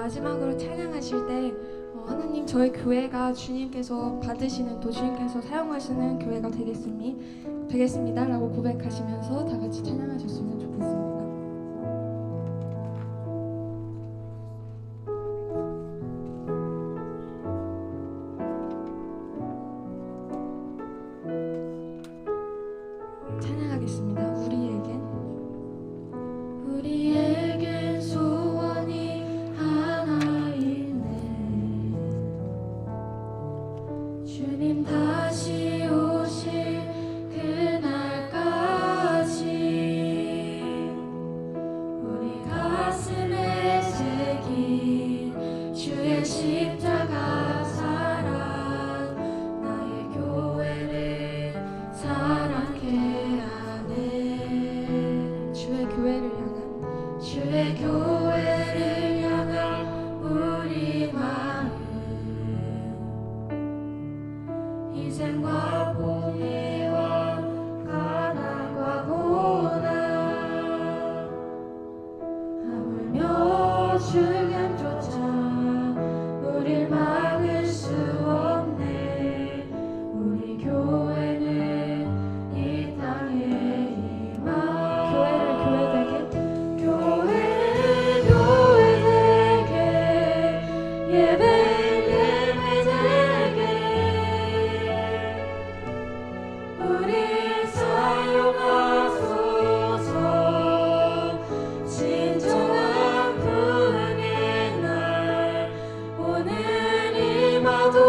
마지막으로 찬양하실 때 하나님 저희 교회가 주님께서 받으시는 또 주님께서 사용하시는 교회가 되겠습니다 라고 고백하시면서 다 같이 찬양하셨으면 좋겠습니다. 찬양하겠습니다. 우리에겐 소원이 하나 있네. 주님 다시 오실 그날까지 우리 가슴에 새긴 주의 십자가 사랑 나의 교회를 사랑케 하네. 주의 교회를 향한 우리 마음 희생과 봉의와 가난과 고난 하물며 죽음조차 우릴 막을 수 없네. 우리 교회는 이 땅에 임하 교회를 교회되게 예배 되게 우리 사용하소서. 진정한 부흥의 날 오늘 임하도록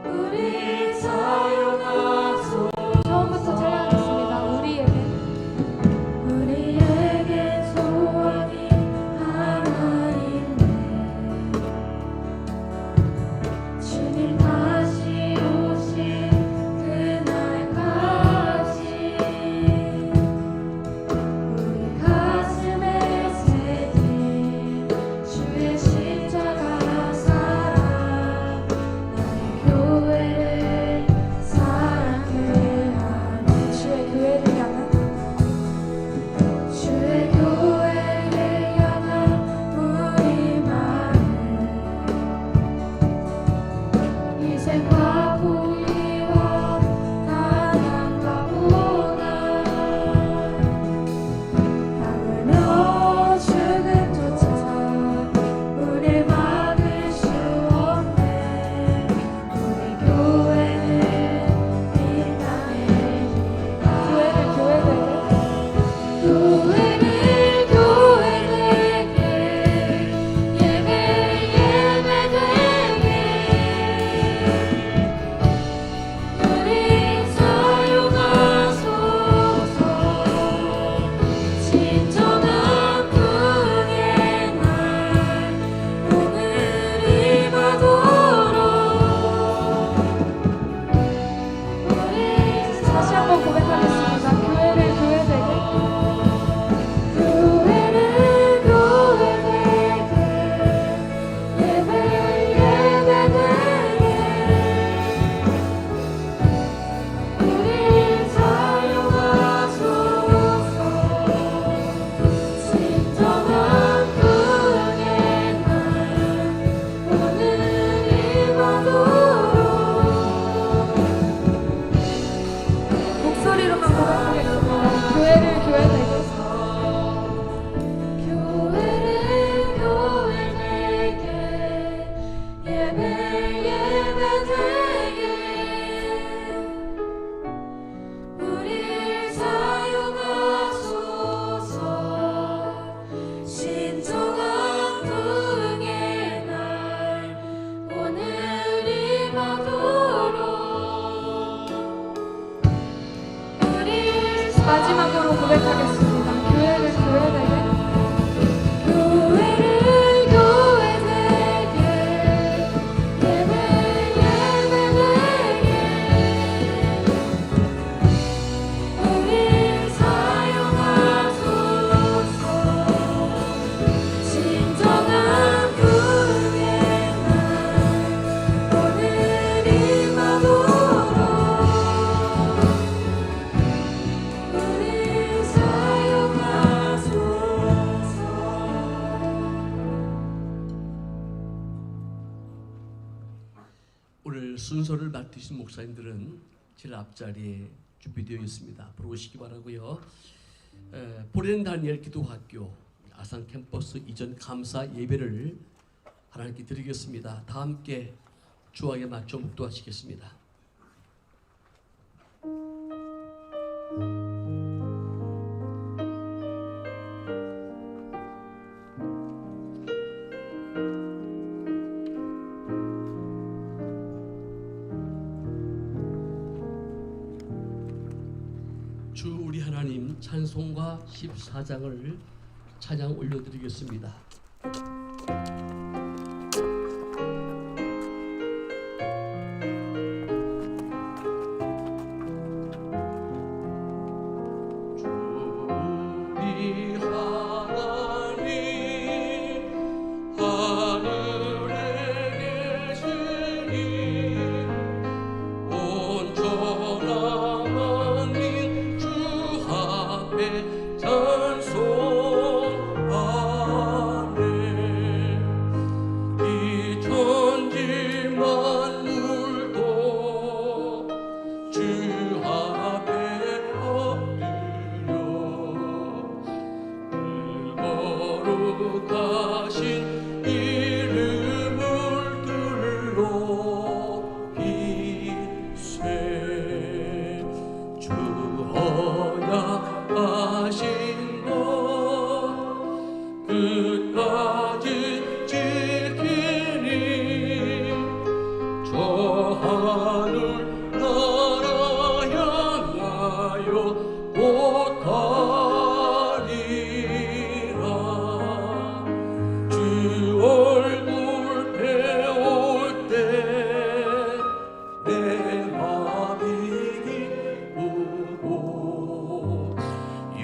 우리 사용하소서. 처음부터 찬양하겠습니다. 우리에겐 소원이 하나 있네. 주님 다시 오실 그날까지 우리 가슴에 새긴 주의 십자가 사랑 나의 교회를 사랑케 하네. 주의 교회를 향한 우리 마음 희생과 봉의와 가난과 고난 하물며 죽음조차 우릴 막을 수 없네. 우리 교회는 이 땅에 교회되게 예배 되게 우리 사용하소서. 진정한 부흥의 날 오늘 임하도록 우리 다시 한번 고백하겠습니다. 교회를 교회되게 예배 되게 우리 사용하소서. 진정한 부흥의 날 오늘 임하도록 목소리로만 고백하겠습니다. 교회를 교회되게 예배 되게 우리 사용하소서. 진정한 부흥의 날 오늘 임하도록 우리 마지막으로 고백하겠습니다. 교회를 교회되게 예배 되게 우리 사용하소서. 진정한 부흥의 날 오늘 임하도록 우리 사용 맡으신 목사님들은 제일 앞자리에 준비되어 있습니다. 앞으로 오시기 바라고요. 보렌 다니엘 기도학교 아산 캠퍼스 이전 감사 예배를 하나님께 드리겠습니다. 다 함께 주와에 맞춰 묵도하시겠습니다. 주 우리 하나님 찬송가 14장을 찬양 올려드리겠습니다.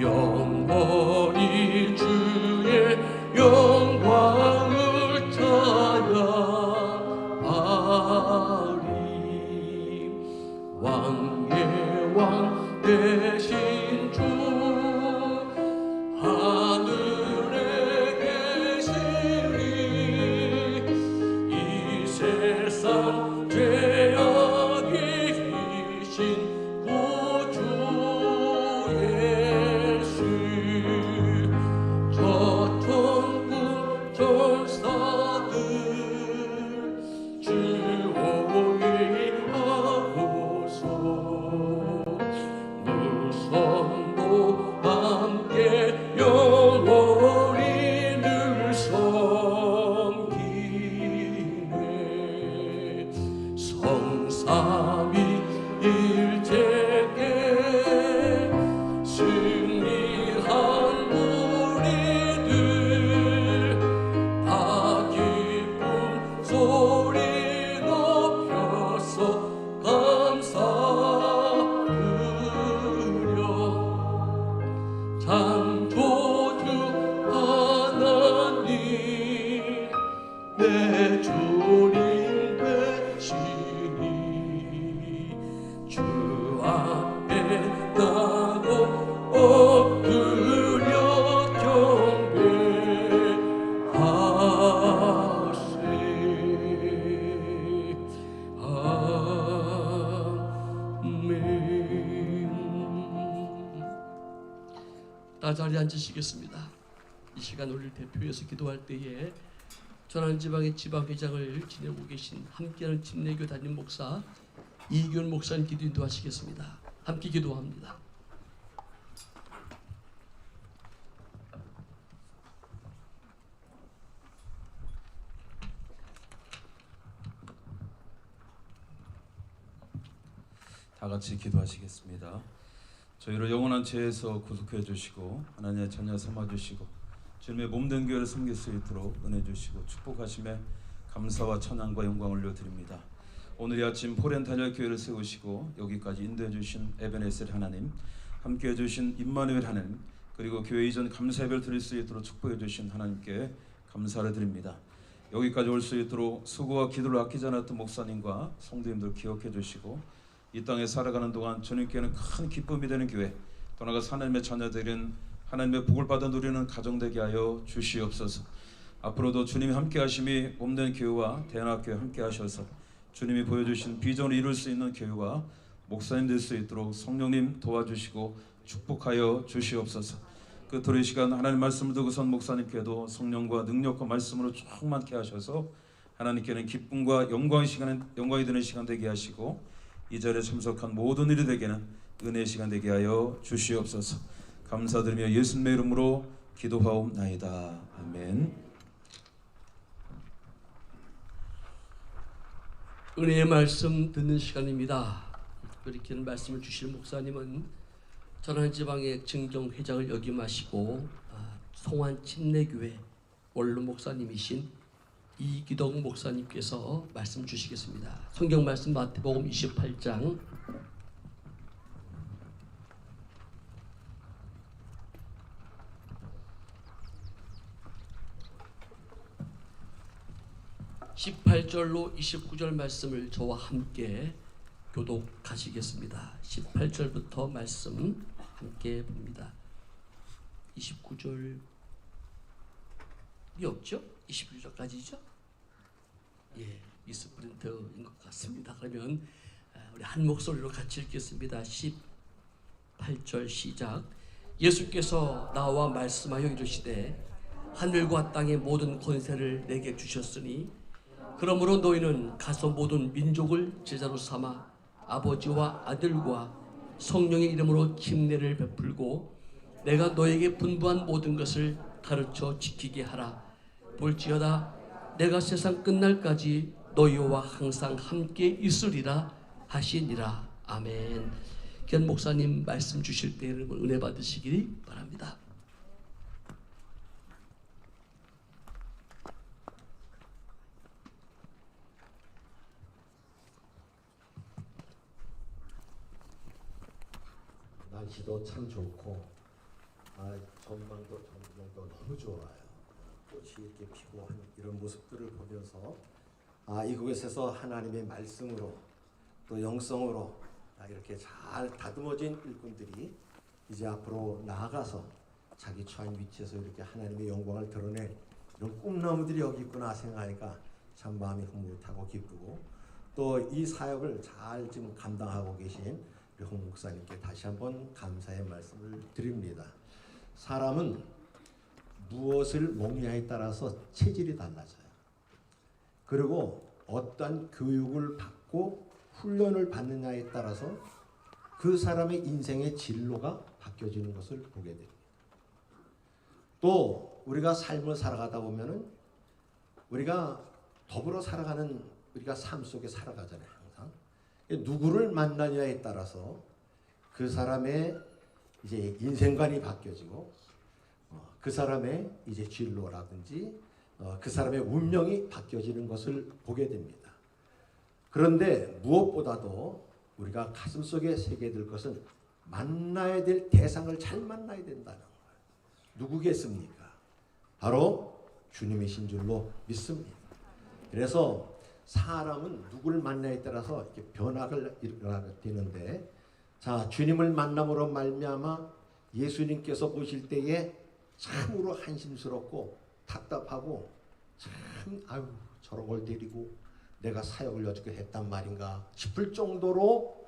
영원히 주의 영광을 찬양하리. 왕의 왕 되신 주 하늘에 계시니 이 세상 죄악 이기신 내 주님 되시니 주 앞에 나도 엎드려 경배하세. 아멘. 다 자리에 앉으시겠습니다. 이 시간 우리를 대표해서 기도할 때에 전안지방의 지방회장을 지내고 계신 함께하는 침례교 담임 목사 이규현 목사님 기도 인도하시겠습니다. 함께 기도합니다. 다 같이 기도하시겠습니다. 저희를 영원한 죄에서 구속해 주시고 하나님의 자녀 삼아 주시고 주님의 몸된 교회를 섬길 수 있도록 은혜 주시고 축복하심에 감사와 찬양과 영광을 올려드립니다. 오늘 이 아침 포렌 다니엘 교회를 세우시고 여기까지 인도해 주신 에베네셀 하나님, 함께해 주신 임마누엘 하나님, 그리고 교회 이전 감사 예배를 드릴 수 있도록 축복해 주신 하나님께 감사를 드립니다. 여기까지 올 수 있도록 수고와 기도를 아끼지 않았던 목사님과 성도님들 기억해 주시고 이 땅에 살아가는 동안 주님께는 큰 기쁨이 되는 교회, 또 나아가서 하나님의 자녀들은 하나님의 복을 받아 누리는 가정 되게 하여 주시옵소서. 앞으로도 주님이 함께 하심이 몸된 교회와 대안학교에 함께 하셔서 주님이 보여주신 비전을 이룰 수 있는 교회와 목사님 될 수 있도록 성령님 도와주시고 축복하여 주시옵소서. 끝으로 이 시간 하나님 말씀을 듣고선 목사님께도 성령과 능력과 말씀으로 충만케 하셔서 하나님께는 기쁨과 영광이 되는 시간 되게 하시고 이 자리에 참석한 모든 일이 되게는 은혜의 시간 되게 하여 주시옵소서. 감사드리며 예수님의 이름으로 기도하옵나이다. 아멘. 은혜의 말씀 듣는 시간입니다. 이렇게 말씀을 주실 목사님은 전환지방의 증정회장을 역임하시고 송환 침례교회 원로 목사님이신 이기덕 목사님께서 말씀 주시겠습니다. 성경 말씀 마태복음 28장 18절로 29절 말씀을 저와 함께 교독하시겠습니다. 18절부터 말씀 함께 봅니다. 29절이 없죠? 29절까지죠? 예, 미스프린트인 것 같습니다. 그러면 우리 한 목소리로 같이 읽겠습니다. 18절 시작. 예수께서 나와 말씀하여 이르시되 하늘과 땅의 모든 권세를 내게 주셨으니 그러므로 너희는 가서 모든 민족을 제자로 삼아 아버지와 아들과 성령의 이름으로 침례를 베풀고 내가 너에게 분부한 모든 것을 가르쳐 지키게 하라. 볼지어다 내가 세상 끝날까지 너희와 항상 함께 있으리라 하시니라. 아멘. 견 목사님 말씀 주실 때 여러분 은혜 받으시기 바랍니다. 날씨도 참 좋고 전망도 너무 좋아요. 꽃이 이렇게 피고 하는 이런 모습들을 보면서 이곳에서 하나님의 말씀으로 또 영성으로 이렇게 잘 다듬어진 일꾼들이 이제 앞으로 나아가서 자기 처한 위치에서 이렇게 하나님의 영광을 드러낼 이런 꿈나무들이 여기 있구나 생각하니까 참 마음이 흐뭇하고 기쁘고 또 이 사역을 잘 지금 감당하고 계신 우리 홍 목사님께 다시 한번 감사의 말씀을 드립니다. 사람은 무엇을 먹느냐에 따라서 체질이 달라져요. 그리고 어떤 교육을 받고 훈련을 받느냐에 따라서 그 사람의 인생의 진로가 바뀌어지는 것을 보게 됩니다. 또 우리가 삶을 살아가다 보면은 우리가 더불어 살아가는 우리가 삶 속에 살아가잖아요. 항상 누구를 만나냐에 따라서 그 사람의 이제 인생관이 바뀌어지고 그 사람의 이제 진로라든지 그 사람의 운명이 바뀌어지는 것을 보게 됩니다. 그런데 무엇보다도 우리가 가슴속에 새게 될 것은 만나야 될 대상을 잘 만나야 된다는 거예요. 누구겠습니까? 바로 주님이신 줄로 믿습니다. 그래서 사람은 누구를 만나에 따라서 이렇게 변화가 되는데, 자, 주님을 만남으로 말미암아 예수님께서 보실 때에 참으로 한심스럽고 답답하고 참 저런 걸 데리고 내가 사역을 여쭙게 했단 말인가 싶을 정도로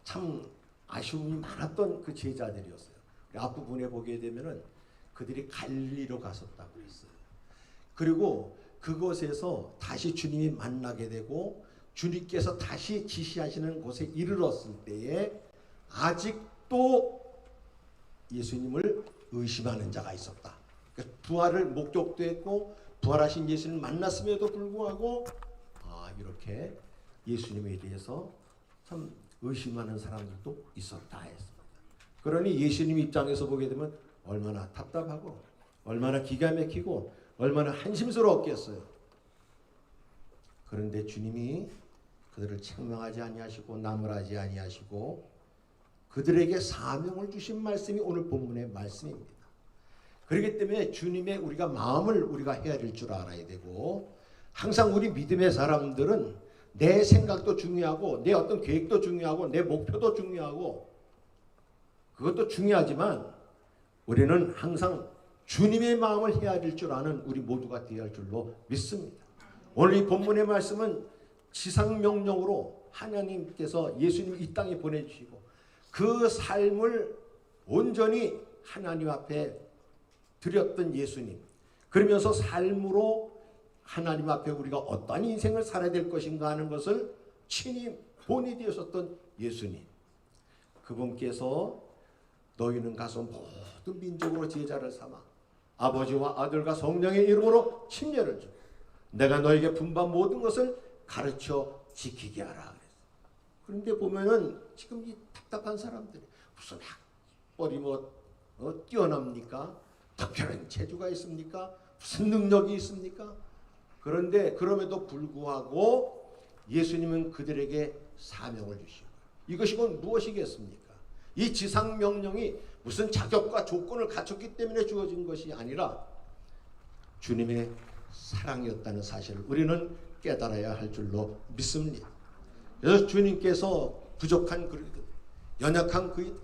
참 아쉬움이 많았던 그 제자들이었어요. 앞부분에 보게 되면은 그들이 갈릴리로 갔었다고 그랬어요. 그리고 그곳에서 다시 주님이 만나게 되고 주님께서 다시 지시하시는 곳에 이르렀을 때에 아직도 예수님을 의심하는 자가 있었다. 그러니까 부활을 목격도 했고 부활하신 예수님을 만났음에도 불구하고 이렇게 예수님에 대해서 참 의심하는 사람들도 있었다 했습니다. 그러니 예수님 입장에서 보게 되면 얼마나 답답하고 얼마나 기가 막히고 얼마나 한심스러웠겠어요. 그런데 주님이 그들을 책망하지 아니하시고 나무라지 아니하시고 그들에게 사명을 주신 말씀이 오늘 본문의 말씀입니다. 그렇기 때문에 주님의 우리가 마음을 우리가 헤아릴 줄 알아야 되고, 항상 우리 믿음의 사람들은 내 생각도 중요하고 내 어떤 계획도 중요하고 내 목표도 중요하고 그것도 중요하지만 우리는 항상 주님의 마음을 헤아릴 줄 아는 우리 모두가 되어야 할 줄로 믿습니다. 오늘 이 본문의 말씀은 지상명령으로 하나님께서 예수님을 이 땅에 보내주시고 그 삶을 온전히 하나님 앞에 드렸던 예수님, 그러면서 삶으로 하나님 앞에 우리가 어떠한 인생을 살아야 될 것인가 하는 것을 친히 본이 되셨던 예수님, 그분께서 너희는 가서 모든 민족으로 제자를 삼아 아버지와 아들과 성령의 이름으로 침례를 주고 내가 너에게 분반 모든 것을 가르쳐 지키게 하라. 그런데 보면은 지금 이 답답한 사람들이 무슨 학벌이 뛰어납니까? 특별한 재주가 있습니까? 무슨 능력이 있습니까? 그런데 그럼에도 불구하고 예수님은 그들에게 사명을 주시고, 이것이 곧 무엇이겠습니까? 이 지상 명령이 무슨 자격과 조건을 갖췄기 때문에 주어진 것이 아니라 주님의 사랑이었다는 사실을 우리는 깨달아야 할 줄로 믿습니다. 그래서 주님께서 부족한 그들, 연약한 그들,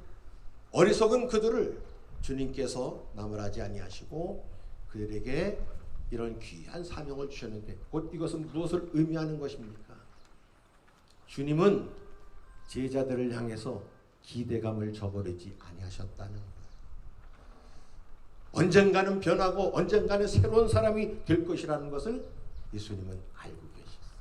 어리석은 그들을 주님께서 나무라지 아니하시고 그들에게 이런 귀한 사명을 주셨는데, 곧 이것은 무엇을 의미하는 것입니까? 주님은 제자들을 향해서 기대감을 저버리지 아니하셨다는 거예요. 언젠가는 변하고 언젠가는 새로운 사람이 될 것이라는 것을 예수님은 알고 계셨어요.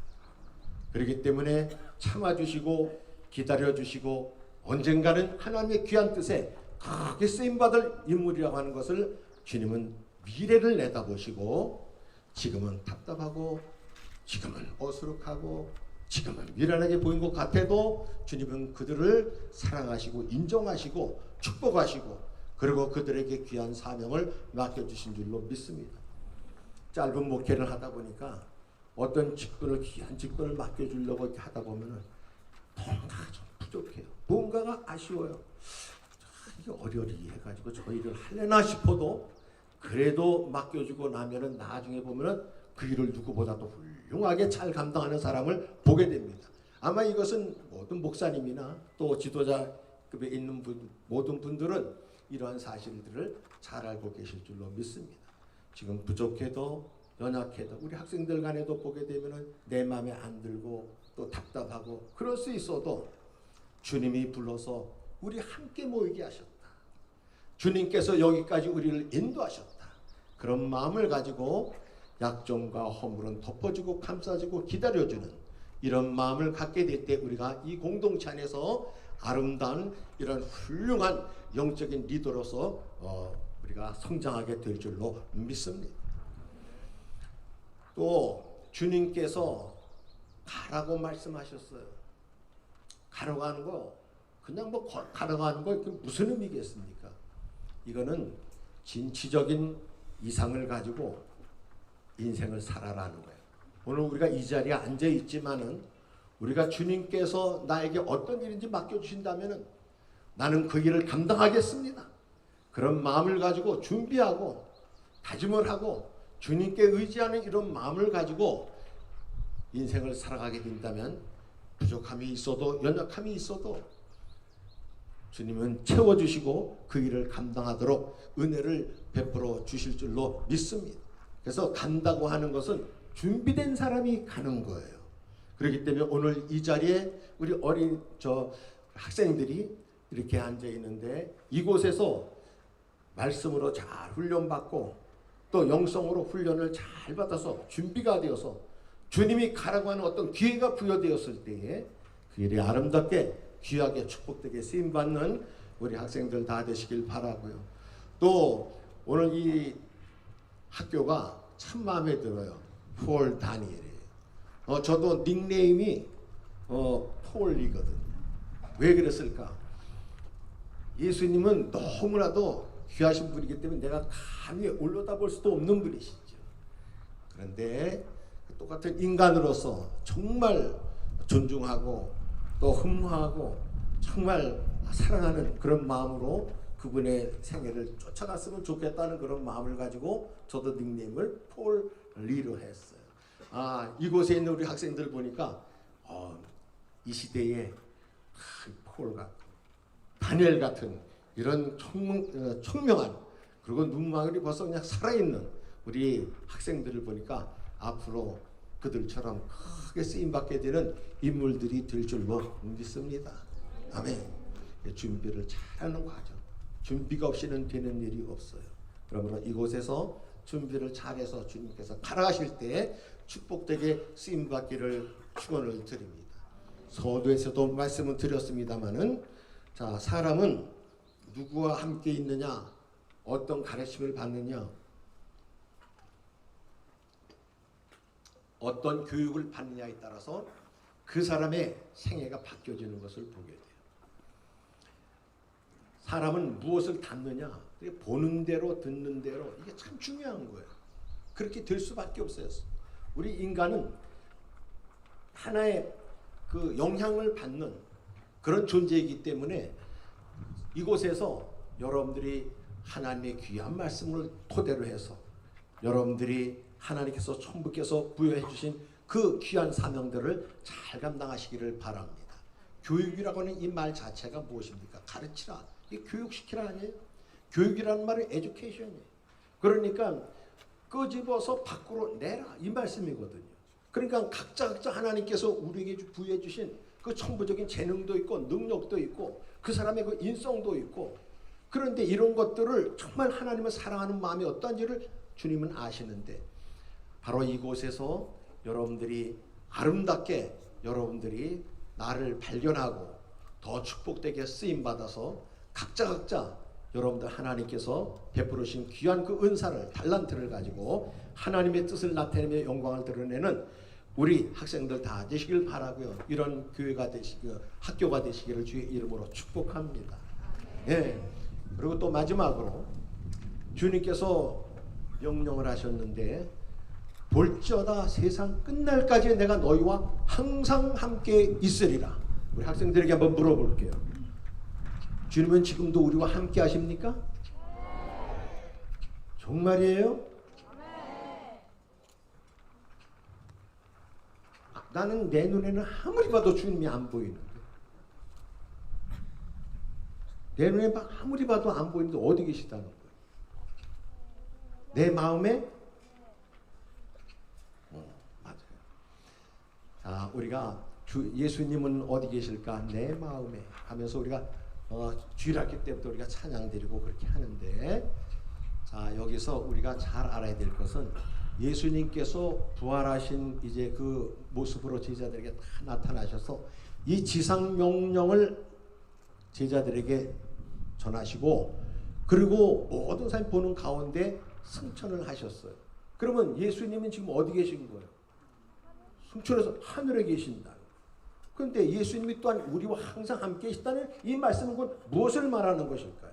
그렇기 때문에 참아주시고 기다려주시고 언젠가는 하나님의 귀한 뜻에 크게 쓰임받을 인물이라고 하는 것을 주님은 미래를 내다보시고, 지금은 답답하고 지금은 어수룩하고 지금은 미련하게 보인 것 같아도 주님은 그들을 사랑하시고 인정하시고 축복하시고 그리고 그들에게 귀한 사명을 맡겨주신 줄로 믿습니다. 짧은 목회를 하다 보니까 어떤 직분을, 귀한 직분을 맡겨주려고 이렇게 하다 보면은 뭔가가 좀 부족해요. 뭔가가 아쉬워요. 이게 어려리 해가지고 저 일을 하려나 싶어도 그래도 맡겨주고 나면은 나중에 보면은 그 일을 누구보다도 훌륭하게 잘 감당하는 사람을 보게 됩니다. 아마 이것은 모든 목사님이나 또 지도자급에 있는 모든 분들은 이러한 사실들을 잘 알고 계실 줄로 믿습니다. 지금 부족해도 연약해도 우리 학생들 간에도 보게 되면은 내 마음에 안 들고 또 답답하고 그럴 수 있어도 주님이 불러서 우리 함께 모이게 하셨다. 주님께서 여기까지 우리를 인도하셨다. 그런 마음을 가지고 약점과 허물은 덮어주고 감싸주고 기다려주는 이런 마음을 갖게 될 때 우리가 이 공동체 안에서 아름다운 이런 훌륭한 영적인 리더로서 우리가 성장하게 될 줄로 믿습니다. 또 주님께서 가라고 말씀하셨어요. 가라고 하는 거 그냥 가라고 하는 거 무슨 의미겠습니까? 이거는 진취적인 이상을 가지고 인생을 살아라는 거예요. 오늘 우리가 이 자리에 앉아 있지만은 우리가 주님께서 나에게 어떤 일인지 맡겨주신다면은 나는 그 일을 감당하겠습니다. 그런 마음을 가지고 준비하고 다짐을 하고 주님께 의지하는 이런 마음을 가지고 인생을 살아가게 된다면 부족함이 있어도 연약함이 있어도 주님은 채워주시고 그 일을 감당하도록 은혜를 베풀어 주실 줄로 믿습니다. 그래서 간다고 하는 것은 준비된 사람이 가는 거예요. 그렇기 때문에 오늘 이 자리에 우리 어린 학생들이 이렇게 앉아 있는데 이곳에서 말씀으로 잘 훈련받고 또 영성으로 훈련을 잘 받아서 준비가 되어서 주님이 가라고 하는 어떤 기회가 부여되었을 때에 그 일이 아름답게 귀하게 축복되게 쓰임받는 우리 학생들 다 되시길 바라고요. 또 오늘 이 학교가 참 마음에 들어요. 폴 다니엘이에요. 저도 닉네임이 폴이거든요. 왜 그랬을까? 예수님은 너무나도 귀하신 분이기 때문에 내가 감히 올려다볼 수도 없는 분이시죠. 그런데 똑같은 인간으로서 정말 존중하고 또 흠모하고 정말 사랑하는 그런 마음으로 그분의 생애를 쫓아갔으면 좋겠다는 그런 마음을 가지고 저도 닉네임을 폴 리로 했어요. 이곳에 있는 우리 학생들 보니까 이 시대에 폴 같은 다니엘 같은 이런 총명한 그리고 눈망울이 벌써 그냥 살아있는 우리 학생들을 보니까 앞으로 그들처럼 크게 쓰임받게 되는 인물들이 될 줄로 믿습니다. 아멘. 준비를 잘하는 과정. 준비가 없이는 되는 일이 없어요. 그러므로 이곳에서 준비를 잘해서 주님께서 가라가실 때 축복되게 쓰임받기를 축원을 드립니다. 서두에서도 말씀을 드렸습니다마는 자, 사람은 누구와 함께 있느냐, 어떤 가르침을 받느냐, 어떤 교육을 받느냐에 따라서 그 사람의 생애가 바뀌어지는 것을 보게 돼요. 사람은 무엇을 담느냐, 보는 대로 듣는 대로, 이게 참 중요한 거예요. 그렇게 될 수밖에 없어요. 우리 인간은 하나의 그 영향을 받는 그런 존재이기 때문에 이곳에서 여러분들이 하나님의 귀한 말씀을 토대로 해서 여러분들이 하나님께서 천부께서 부여해 주신 그 귀한 사명들을 잘 감당하시기를 바랍니다. 교육이라고 하는 이 말 자체가 무엇입니까? 가르치라. 이게 교육시키라 아니에요? 교육이라는 말은 에듀케이션이에요. 그러니까 끄집어서 밖으로 내라 이 말씀이거든요. 그러니까 각자 하나님께서 우리에게 부여해 주신 그 천부적인 재능도 있고 능력도 있고 그 사람의 그 인성도 있고, 그런데 이런 것들을 정말 하나님을 사랑하는 마음이 어떠한지를 주님은 아시는데, 바로 이곳에서 여러분들이 아름답게 여러분들이 나를 발견하고 더 축복되게 쓰임받아서 각자 여러분들 하나님께서 베풀으신 귀한 그 은사를, 달란트를 가지고 하나님의 뜻을 나타내며 영광을 드러내는 우리 학생들 다 되시길 바라고요. 이런 교회가 되시고 학교가 되시기를 주의 이름으로 축복합니다. 예. 그리고 또 마지막으로 주님께서 명령을 하셨는데, 볼지어다 세상 끝날까지 내가 너희와 항상 함께 있으리라. 우리 학생들에게 한번 물어볼게요. 주님은 지금도 우리와 함께 하십니까? 정말이에요? 나는 내 눈에는 아무리 봐도 주님이 안 보이는데, 내 눈에 아무리 봐도 안 보이는데 어디 계시다는 거예요? 내 마음에? 맞아요. 자, 우리가 예수님은 어디 계실까? 내 마음에 하면서 우리가 주일학교 때부터 우리가 찬양 드리고 그렇게 하는데, 자, 여기서 우리가 잘 알아야 될 것은 예수님께서 부활하신 이제 그 모습으로 제자들에게 다 나타나셔서 이 지상 명령을 제자들에게 전하시고, 그리고 모든 사람이 보는 가운데 승천을 하셨어요. 그러면 예수님은 지금 어디 계신 거예요? 승천해서 하늘에 계신다. 그런데 예수님이 또한 우리와 항상 함께 계시다는 이 말씀은 곧 무엇을 말하는 것일까요?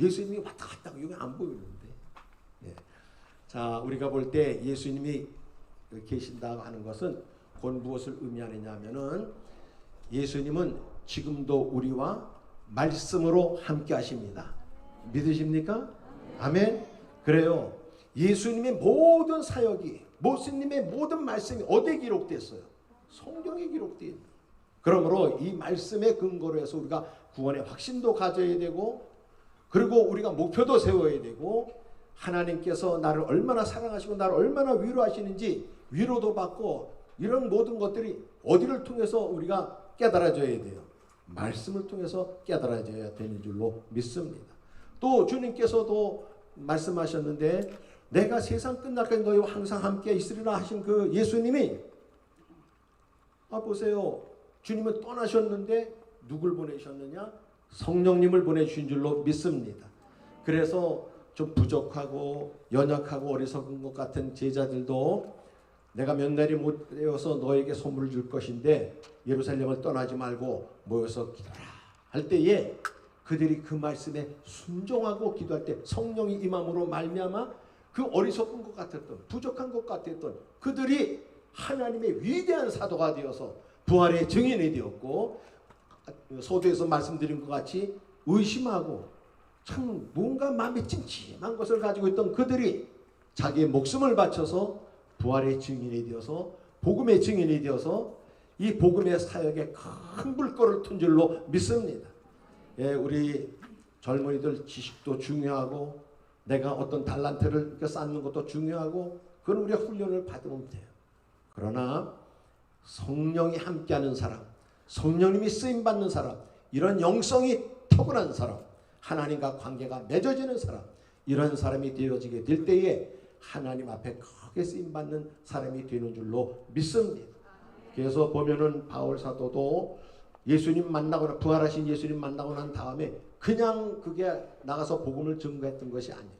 예수님이 왔다 갔다 여기 안 보이는데. 예. 자, 우리가 볼 때 예수님이 계신다고 하는 것은 곧 무엇을 의미하느냐 하면은, 예수님은 지금도 우리와 말씀으로 함께 하십니다. 믿으십니까? 아멘. 그래요. 예수님의 모든 사역이, 예수님의 모든 말씀이 어디에 기록됐어요? 성경에 기록되어 있는. 그러므로 이 말씀에 근거로 해서 우리가 구원의 확신도 가져야 되고, 그리고 우리가 목표도 세워야 되고, 하나님께서 나를 얼마나 사랑하시고 나를 얼마나 위로하시는지 위로도 받고, 이런 모든 것들이 어디를 통해서 우리가 깨달아져야 돼요? 말씀을 통해서 깨달아져야 되는 줄로 믿습니다. 또 주님께서도 말씀하셨는데, 내가 세상 끝날까지 너희와 항상 함께 있으리라 하신 그 예수님이, 보세요. 주님은 떠나셨는데 누굴 보내셨느냐? 성령님을 보내주신 줄로 믿습니다. 그래서 좀 부족하고 연약하고 어리석은 것 같은 제자들도 내가 몇 날이 못 되어서 너에게 선물을 줄 것인데 예루살렘을 떠나지 말고 모여서 기도하라 할 때에, 그들이 그 말씀에 순종하고 기도할 때 성령이 임함으로 말미암아 그 어리석은 것 같았던, 부족한 것 같았던 그들이 하나님의 위대한 사도가 되어서 부활의 증인이 되었고, 소두에서 말씀드린 것 같이 의심하고 참 뭔가 마음에 찜찜한 것을 가지고 있던 그들이 자기의 목숨을 바쳐서 부활의 증인이 되어서, 복음의 증인이 되어서 이 복음의 사역에 큰 불꽃을 튼 줄로 믿습니다. 예, 우리 젊은이들 지식도 중요하고 내가 어떤 달란트를 쌓는 것도 중요하고 그건 우리가 훈련을 받으면 돼요. 그러나 성령이 함께하는 사람, 성령님이 쓰임받는 사람, 이런 영성이 타고난 사람, 하나님과 관계가 맺어지는 사람, 이런 사람이 되어지게 될 때에 하나님 앞에 크게 쓰임받는 사람이 되는 줄로 믿습니다. 그래서 보면은 바울 사도도 예수님 만나고 부활하신 예수님 만나고 난 다음에 그냥 그게 나가서 복음을 증거했던 것이 아니에요.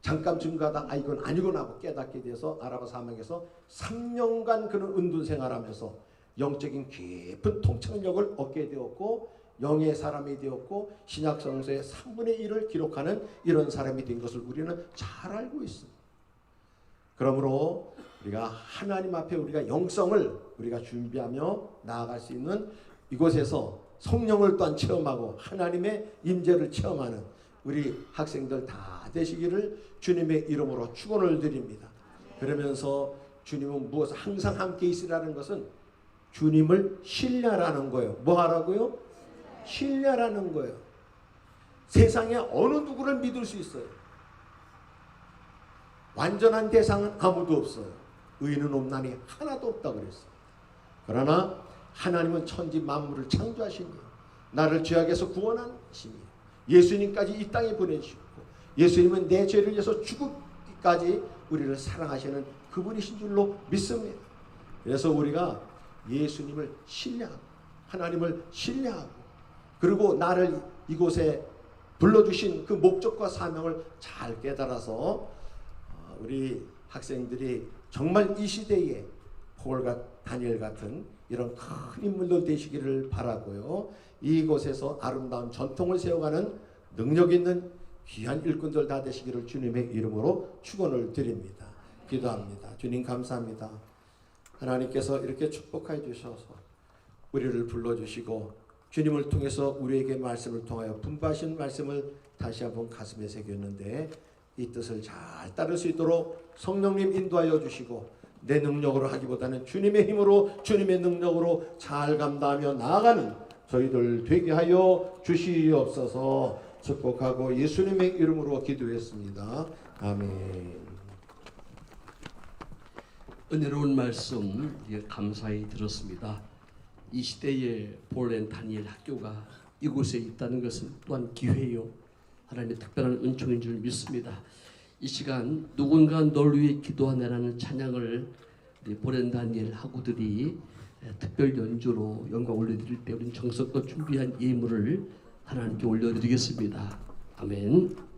잠깐 증거하다 이건 아니구나 하고 깨닫게 돼서 아라바 사막에서 3년간 그런 은둔 생활하면서 영적인 깊은 통찰력을 얻게 되었고 영의 사람이 되었고 신약 성서의 3분의 1을 기록하는 이런 사람이 된 것을 우리는 잘 알고 있습니다. 그러므로 우리가 하나님 앞에 우리가 영성을 우리가 준비하며 나아갈 수 있는 이곳에서 성령을 또한 체험하고 하나님의 임재를 체험하는 우리 학생들 다 되시기를 주님의 이름으로 축원을 드립니다. 그러면서 주님은 무엇을 항상 함께 있으라는 것은 주님을 신뢰하라는 거예요. 뭐 하라고요? 신뢰하라는 거예요. 세상에 어느 누구를 믿을 수 있어요. 완전한 대상은 아무도 없어요. 의인은 없나니 하나도 없다 그랬어요. 그러나 하나님은 천지 만물을 창조하신 이요 나를 죄악에서 구원한 신이에요. 예수님까지 이 땅에 보내주셨고 예수님은 내 죄를 위해서 죽기까지 우리를 사랑하시는 그분이신 줄로 믿습니다. 그래서 우리가 예수님을 신뢰하고 하나님을 신뢰하고 그리고 나를 이곳에 불러주신 그 목적과 사명을 잘 깨달아서 우리 학생들이 정말 이 시대에 폴과 다니엘 같은 이런 큰 인물들 되시기를 바라고요. 이곳에서 아름다운 전통을 세워가는 능력 있는 귀한 일꾼들 다 되시기를 주님의 이름으로 축원을 드립니다. 기도합니다. 주님 감사합니다. 하나님께서 이렇게 축복해 주셔서 우리를 불러주시고 주님을 통해서 우리에게 말씀을 통하여 분부하신 말씀을 다시 한번 가슴에 새겼는데 이 뜻을 잘 따를 수 있도록 성령님 인도하여 주시고 내 능력으로 하기보다는 주님의 힘으로 주님의 능력으로 잘 감당하며 나아가는 저희들 되게 하여 주시옵소서. 축복하고 예수님의 이름으로 기도했습니다. 아멘. 은혜로운 말씀 감사히 들었습니다. 이 시대에 폴 다니엘 학교가 이곳에 있다는 것은 또한 기회요. 하나님의 특별한 은총인 줄 믿습니다. 이 시간 누군가 널 위해 기도하네라는 찬양을 우리 폴 다니엘 학우들이 특별 연주로 영광 올려드릴 때 우리는 정성껏 준비한 예물을 하나님께 올려드리겠습니다. 아멘.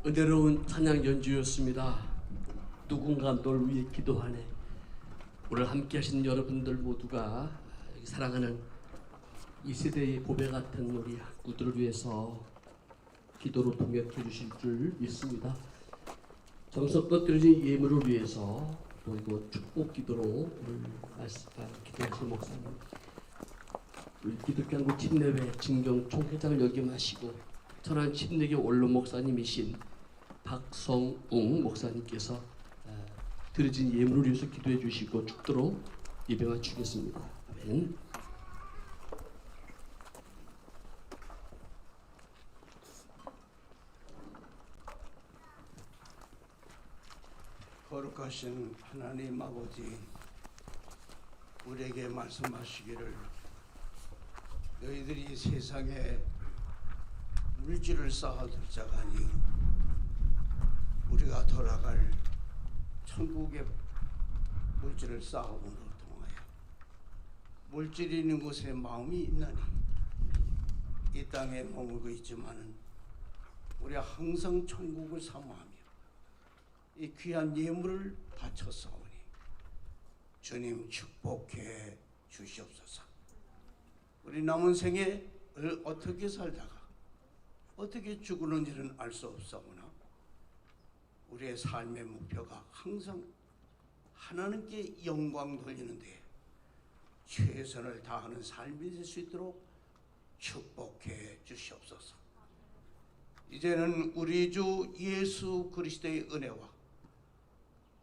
은혜로운 찬양 연주였습니다. 누군가 널 위해 기도하네. 오늘 함께 하신 여러분들 모두가 사랑하는 이 세대의 보배 같은 우리 학구들을 위해서 기도로 동역해 주실 줄 믿습니다. 정성껏 드려진 예물을 위해서 또 이거 축복 기도로 오늘 기도하실 목사님, 우리 기독교한국 침례회 진경 총회장을 역임하시고 천안 침례교 원로 목사님이신 박성웅 목사님께서 드려진 예물을 위해서 기도해 주시고 축도로 예배 마치겠습니다. 아멘. 거룩하신 하나님 아버지, 우리에게 말씀하시기를 너희들이 세상에 물질을 쌓아둘 자가 아니요 우리가 돌아갈 천국의 물질을 쌓아옴으로 통하여 물질이 있는 곳에 마음이 있나니 이 땅에 머물고 있지만은 우리가 항상 천국을 사모하며 이 귀한 예물을 바쳤사오니 주님 축복해 주시옵소서. 우리 남은 생에 어떻게 살다가 어떻게 죽을는지는 알 수 없사오나 우리의 삶의 목표가 항상 하나님께 영광 돌리는데 최선을 다하는 삶이 될 수 있도록 축복해 주시옵소서. 이제는 우리 주 예수 그리스도의 은혜와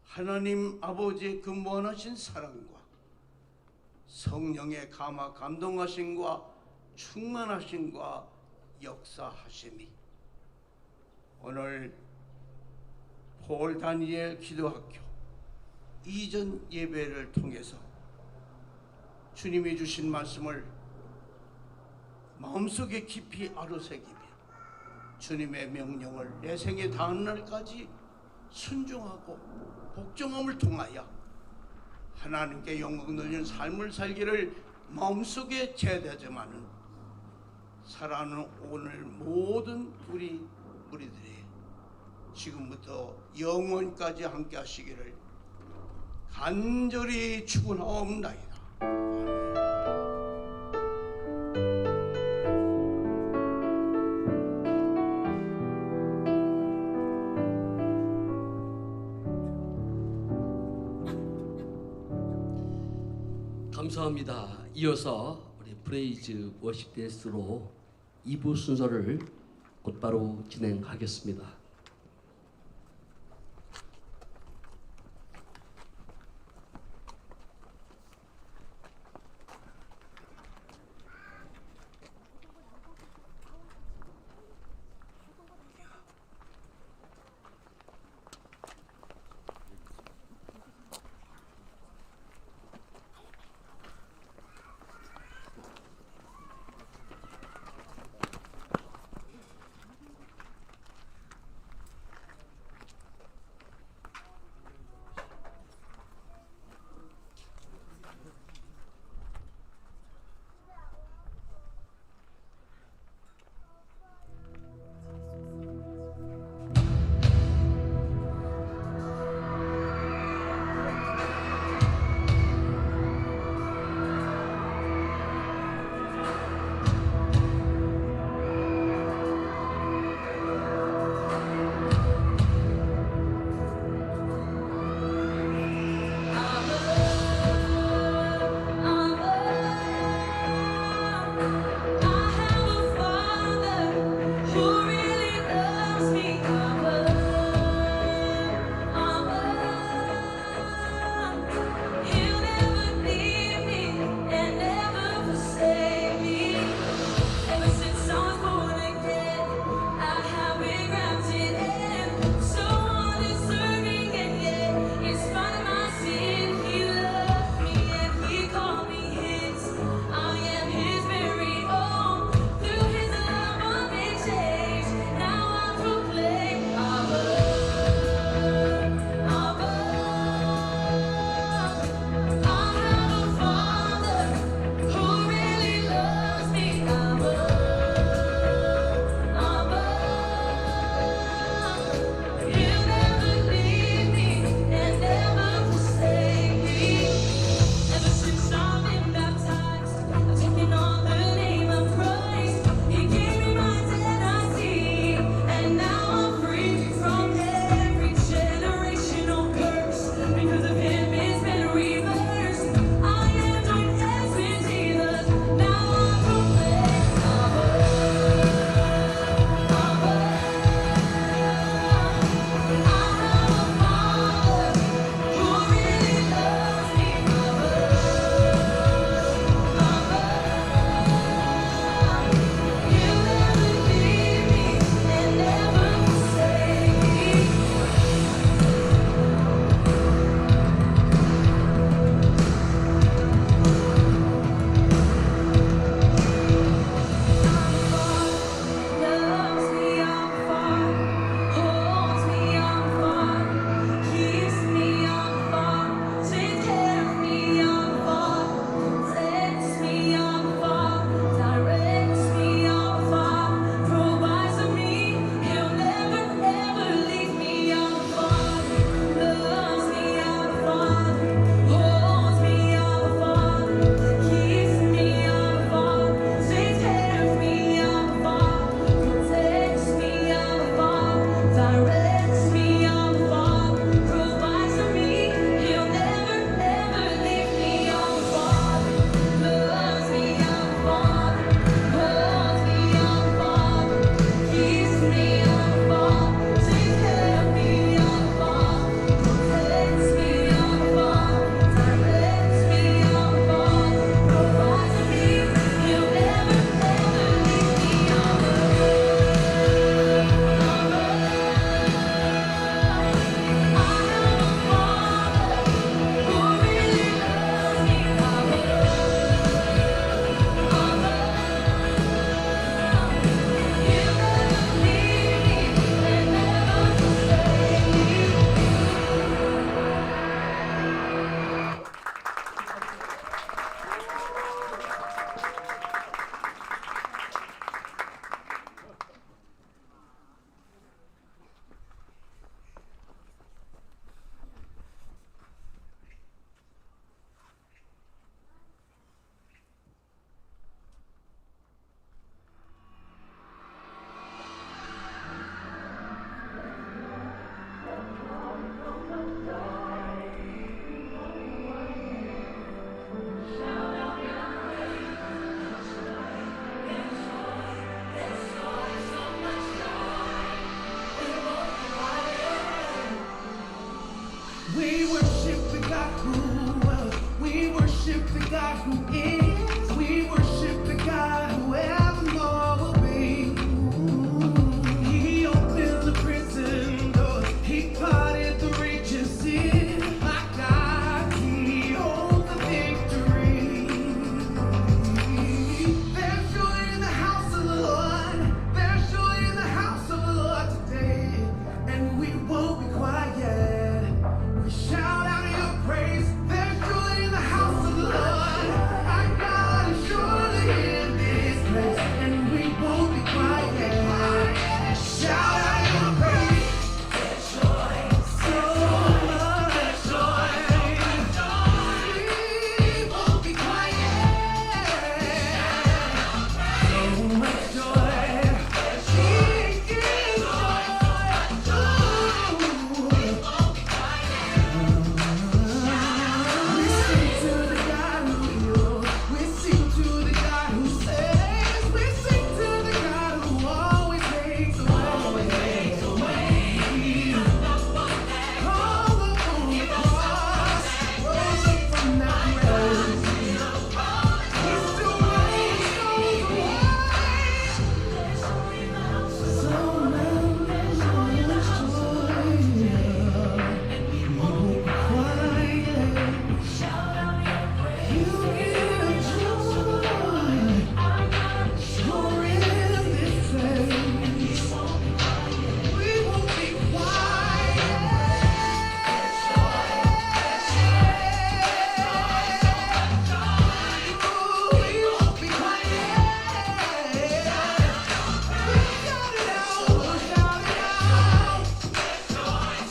하나님 아버지의 그 무한하신 사랑과 성령의 감화 감동하심과 충만하심과 역사하심이 오늘 폴 다니엘 기도학교 이전 예배를 통해서 주님이 주신 말씀을 마음속에 깊이 아로새기며 주님의 명령을 내 생에 닿은 날까지 순종하고 복종함을 통하여 하나님께 영광 돌리는 삶을 살기를 마음속에 제대하지만은 살아가는 오늘 모든 우리 무리들이 지금부터 영원까지 함께 하시기를 간절히 축원하옵나이다. 감사합니다. 이어서 우리 프레이즈 워십 댄스로 2부 순서를 곧바로 진행하겠습니다. God who is. We worship the God who evermore will be. He opened the prison doors. He parted the raging sea. My God, He holds the victory. There's joy in the house of the Lord. There's joy in the house of the Lord today, and we won't be quiet. We shout out your praise. There's joy in the house of the Lord. Our God is surely in this place, and we won't be quiet. Shout out your praise. There's joy, so much joy. We won't be quiet. So much joy. He gives joy. We sing to the God who heals. We sing to the God who saves. We sing to the God who always makes a way. Hung upon the cross, rose up from that grave. He still reigns over life. So much joy. We won't be quiet. You give joy. You're in this place. We won't be quiet. We won't be quiet. Shout it out, shout it out.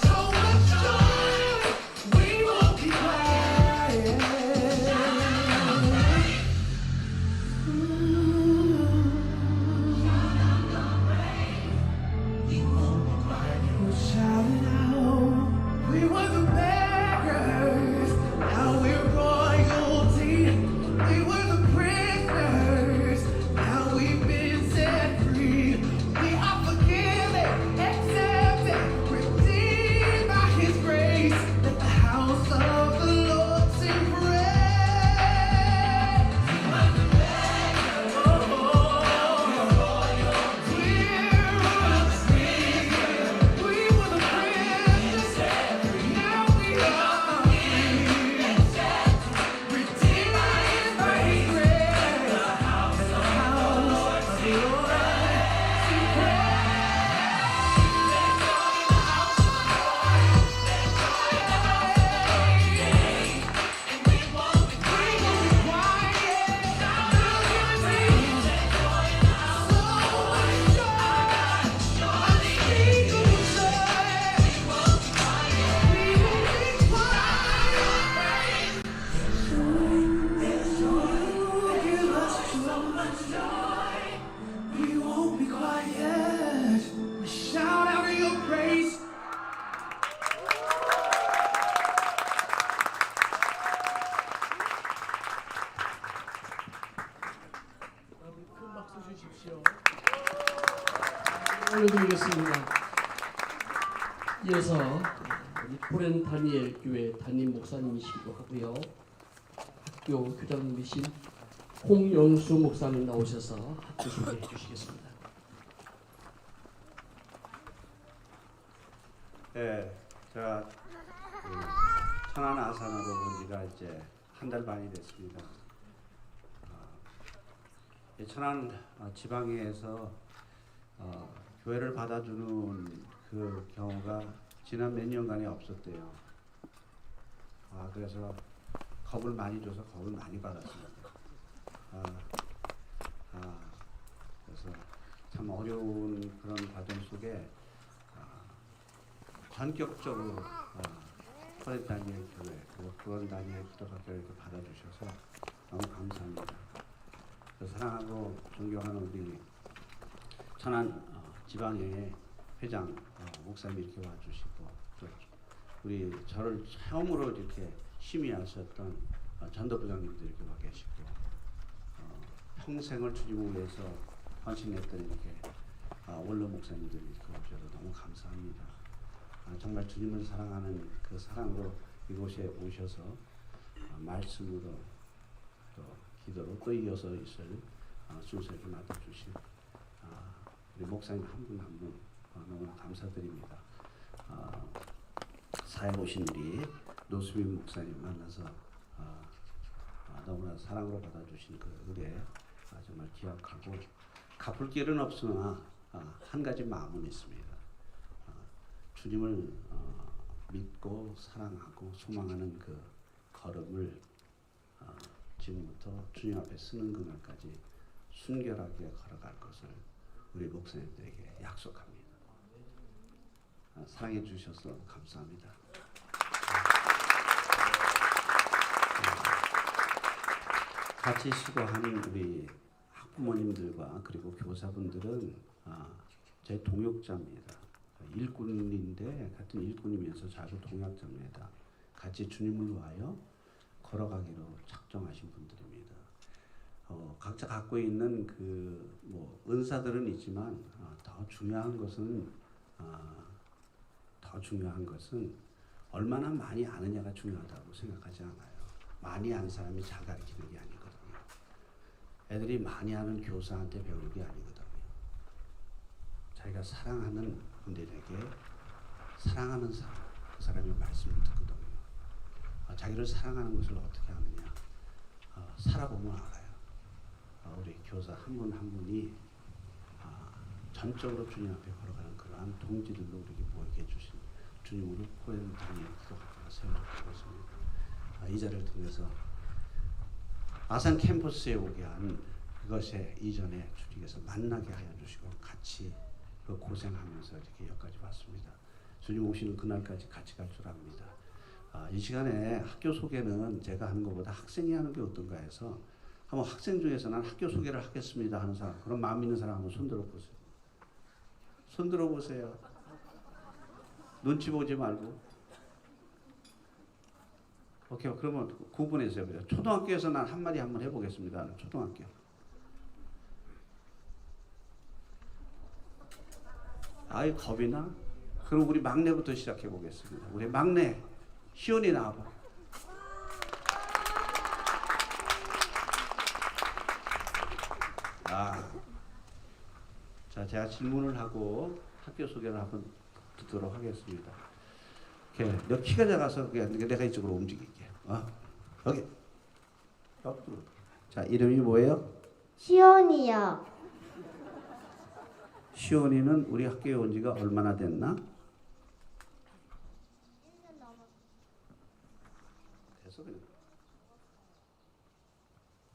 So much joy. We won't be quiet. We're shouting out. We were the beggars, now we're royalty. We were the prisoners, now we've been set free. We are forgiven, accepted, redeemed by His grace. Let the house of the Lord sing praise. We were the beggars, we're royalty. We were the prisoners, now we are free. Redeemed by His grace. Let the house of the Lord sing praise. We won't be quiet. Shout out your praise. 큰 박수 주십시오. 올려드리겠습니다. 이어서 우리 포렌 다니엘 교회 담임 목사님이시기도 하고요. 학교 교장님이신 홍영수 목사님 나오셔서 학교 소개해 주시겠습니다. 네, 제가 천안 아산으로 온 지가 이제 한 달 반이 됐습니다. 이 천안 지방에서 교회를 받아주는 그 경우가 지난 몇 년간에 없었대요. 그래서 겁을 많이 줘서 겁을 많이 받았습니다. 그래서 참 어려운 그런 과정 속에 전격적으로 포렌 다니엘 교회 그리고 구원 다니엘 기도가 교회를 받아주셔서 너무 감사합니다. 사랑하고 존경하는 우리 천안 지방의 회장 목사님이 이렇게 와주시고 또 우리 저를 처음으로 이렇게 심의하셨던 전도부장님도 이렇게 와 계시고 평생을 주님을 위해서 헌신했던 이렇게 원로 목사님들이 이렇게 오셔서 너무 감사합니다. 정말 주님을 사랑하는 그 사랑으로 이곳에 오셔서 말씀으로 또 기도로 또 이어서 있을 순서를 맡아주신 우리 목사님 한 분 한 분 너무 감사드립니다. 사회 오신 우리 노수민 목사님 만나서 너무나 사랑으로 받아주신 그 은혜 정말 기억하고 갚을 길은 없으나 한 가지 마음은 있습니다. 주님을 믿고 사랑하고 소망하는 그 걸음을 지금부터 주님 앞에 쓰는 그날까지 순결하게 걸어갈 것을 우리 목사님들에게 약속합니다. 사랑해 주셔서 감사합니다. 같이 수고하는 우리 학부모님들과 그리고 교사분들은 제 동역자입니다. 일꾼인데 같은 일꾼이면서 자주 동역자입니다. 같이 주님을 위하여 걸어가기로 작정하신 분들입니다. 각자 갖고 있는 그 뭐 은사들은 있지만 더 중요한 것은 얼마나 많이 아느냐가 중요하다고 생각하지 않아요. 많이 아는 사람이 잘 가르치는 게 아니거든요. 애들이 많이 아는 교사한테 배우는 게 아니거든요. 자기가 사랑하는 분들에게 사랑하는 사람, 그 사람의 말씀을 듣거든요. 자기를 사랑하는 것을 어떻게 아느냐? 살아보면 알아요. 우리 교사 한 분 한 분이 전적으로 주님 앞에 걸어가는 그러한 동지들로 우리에게 모이게 해주신 주님으로 포엠 단위의 기도학교가 세워지고 있습니다. 이 자리를 통해서 아산 캠퍼스에 오게 한 그것에 이전에 주님께서 만나게 하여 주시고 같이 그 고생하면서 이렇게 여기까지 왔습니다. 주님 오시는 그날까지 같이 갈 줄 압니다. 이 시간에 학교 소개는 제가 하는 것보다 학생이 하는 게 어떤가 해서 한번 학생 중에서 난 학교 소개를 하겠습니다 하는 사람, 그런 마음 있는 사람 한번 손 들어보세요. 손 들어보세요. 눈치 보지 말고. 오케이, 그러면 구분해서 해보죠. 초등학교에서 난 한마디 한번 해보겠습니다. 초등학교. 아이 겁이 나? 그럼 우리 막내부터 시작해 보겠습니다. 우리 막내 시온이 나와봐. 자, 제가 질문을 하고 학교 소개를 한번 듣도록 하겠습니다. 오케이. 너 키가 작아서 내가 이쪽으로 움직일게. 여기. 옆으로. 자, 이름이 뭐예요? 시온이요. 시온이는 우리 학교에 온 지가 얼마나 됐나? 1년 넘었어요. 됐어 그냥.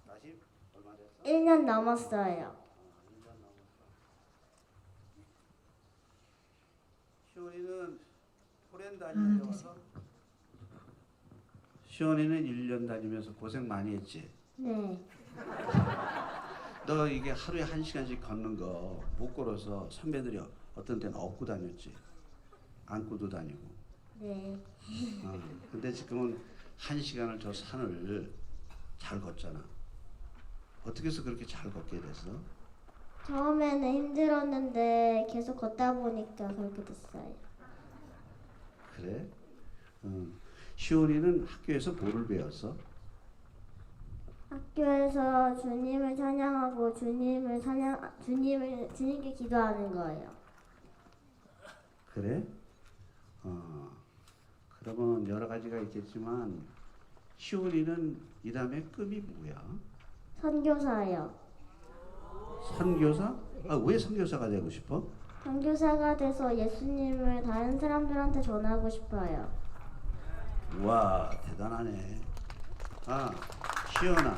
다시 얼마 됐어? 1년 넘었어요. 시온이는 포렌 다니면서 시온이는 1년 다니면서 고생 많이 했지? 네. 너 이게 하루에 1시간씩 걷는 거 못 걸어서 선배들이 어떤 때는 업고 다녔지? 안고도 다니고. 네. 근데 지금은 1시간을 저 산을 잘 걷잖아. 어떻게 해서 그렇게 잘 걷게 됐어? 처음에는 힘들었는데 계속 걷다 보니까 그렇게 됐어요. 그래? 시온이는 학교에서 뭐를 배웠어? 학교에서 주님을 찬양하고 주님께 기도하는 거예요. 그래? 그러면 여러 가지가 있겠지만 시온이는 이 다음에 꿈이 뭐야? 선교사요. 선교사? 왜 선교사가 되고 싶어? 선교사가 돼서 예수님을 다른 사람들한테 전하고 싶어요. 와, 대단하네. 시온아.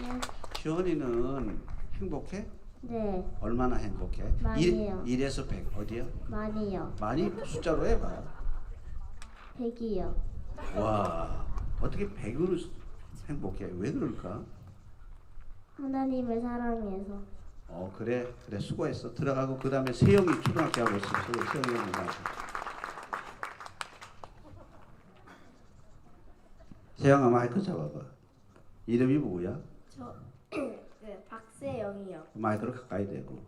네. 시온이는 행복해? 네. 얼마나 행복해? 많이요. 1에서 100 어디요? 많이요. 많이 숫자로 해봐. 100이요. 와, 어떻게 100으로 행복해? 왜 그럴까? 하나님을 사랑해서. 그래 수고했어. 들어가고 그 다음에 세영이 초등학교 하고 있어. 세영이 형이 세영아 마이크 잡아봐. 이름이 뭐야? 저 박세영이요. 마이크를 가까이 대고.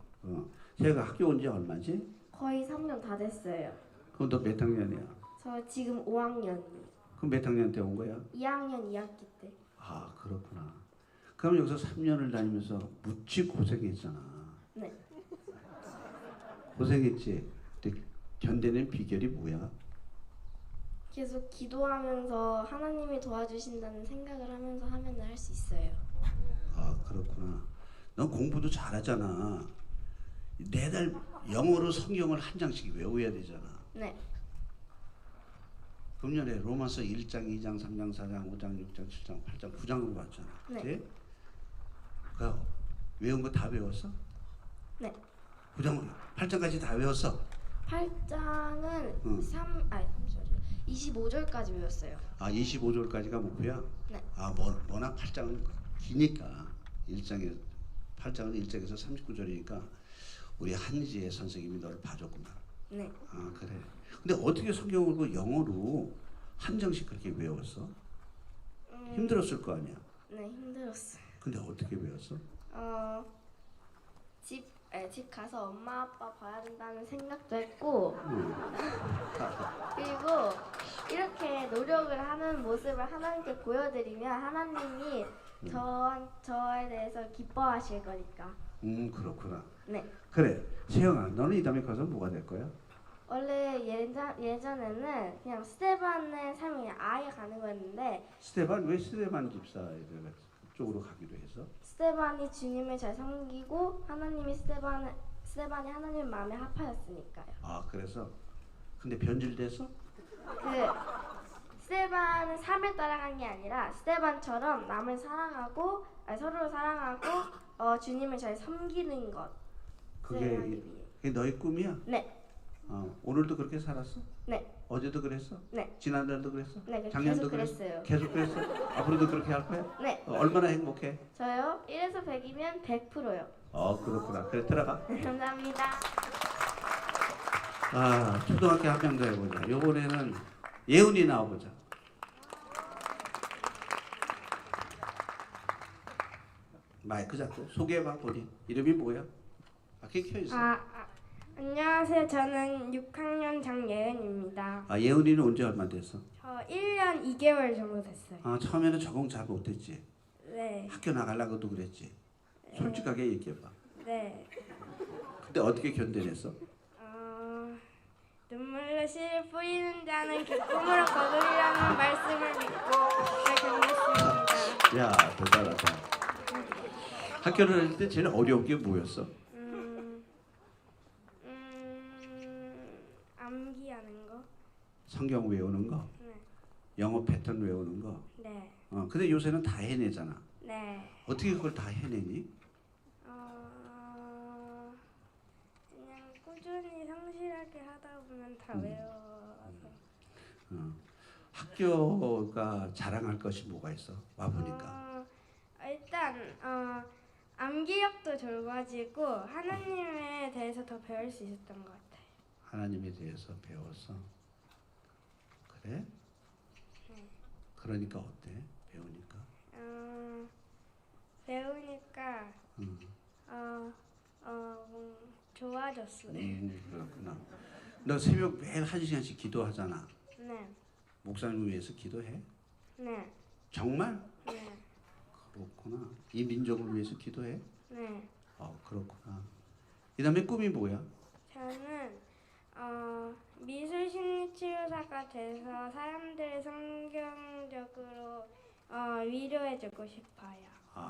세영아 학교 온 지 얼마지? 거의 3년 다 됐어요. 그럼 너 몇 학년이야? 저 지금 5학년. 그럼 몇 학년 때 온 거야? 2학년 2학기 때. 그렇구나. 그럼 여기서 3년을 다니면서 무지 고생했잖아. 네. 고생했지. 근데 견디는 비결이 뭐야? 계속 기도하면서 하나님이 도와주신다는 생각을 하면서 하면 할 수 있어요. 아 그렇구나. 넌 공부도 잘하잖아. 매달 영어로 성경을 한 장씩 외워야 되잖아. 네. 금년에 로마서 1장, 2장, 3장, 4장, 5장, 6장, 7장, 8장, 9장으로 봤잖아. 네. 그치? 그러니까 외운 거 다 외웠어? 네. 9장, 8장까지 다 외웠어? 8장은 응. 25절까지 외웠어요. 아 25절까지가 목표야? 네. 아 워낙 8장은 기니까 8장은 1장에서 39절이니까 우리 한지혜 선생님이 너를 봐줬구나. 네. 아 그래. 근데 어떻게 성경을 그 영어로 한 장씩 그렇게 외웠어? 힘들었을 거 아니야. 네, 힘들었어요. 근데 어떻게 외웠어? 집 가서 엄마 아빠 봐야 된다는 생각도 했고 응. 그리고 이렇게 노력을 하는 모습을 하나님께 보여드리면 하나님이 저에 대해서 기뻐하실 거니까. 그렇구나. 네. 그래. 세영아, 너는 이 다음에 가서 뭐가 될 거야? 원래 예전에는 그냥 스테반의 삶이 그냥 아예 가는 거였는데 스테반 왜 스테반 집사를 쪽으로 가기로 했어? 스테반이 주님을 잘 섬기고 하나님이 스테반이 하나님 마음에 합하였으니까요. 아 그래서 근데 변질돼서? 스테반은 삶을 따라간 게 아니라 스테반처럼 남을 사랑하고 서로를 사랑하고 주님을 잘 섬기는 것. 그게 너의 꿈이야? 네. 오늘도 그렇게 살았어? 네. 어제도 그랬어? 네. 지난달도 그랬어? 네. 작년도 계속 그랬어요. 계속 그랬어? 앞으로도 그렇게 할 거야? 네. 얼마나 행복해? 저요? 1에서 100이면 100%요. 그렇구나. 그래 들어가. 감사합니다. 초등학교 한 명 더 해보자. 요번에는 예은이 나와보자. 마이크 잡고 소개해봐 본인. 이름이 뭐야? 키 켜있어. 안녕하세요. 저는 6학년 장예은입니다. 예은이는 언제 얼마 됐어? 저 1년 2개월 정도 됐어요. 처음에는 적응 잘 못했지. 네. 학교 나가려고도 그랬지. 솔직하게 얘기해봐. 네. 근데 어떻게 견뎌냈어? 눈물로 씨를 뿌리는 자는 기쁨으로 거두리라는 말씀을 믿고 잘 견뎠습니다. 야 대단하다. 학교를 다닐 때 제일 어려운 게 뭐였어? 암기하는 거. 성경 외우는 거, 네. 영어 패턴 외우는 거. 네. 근데 요새는 다 해내잖아. 네. 어떻게 그걸 다 해내니? 그냥 꾸준히 성실하게 하다 보면 다 외워서. 학교가 자랑할 것이 뭐가 있어? 와 보니까. 일단 암기력도 좋아지고 하나님에 대해서 더 배울 수 있었던 것 같아요. 하나님에 대해서 배웠어. 그래? 네. 그러니까 어때? 배우니까. 배우니까 좋아졌어요. 그렇구나. 너 새벽 매일 1시간씩 기도하잖아. 네. 목사님 위해서 기도해? 네. 정말? 네. 그렇구나. 이 민족을 위해서 기도해? 네. 그렇구나. 이 다음에 꿈이 뭐야? 저는 미술 심리 치료사가 돼서 사람들을 성경적으로 위로해주고 싶어요.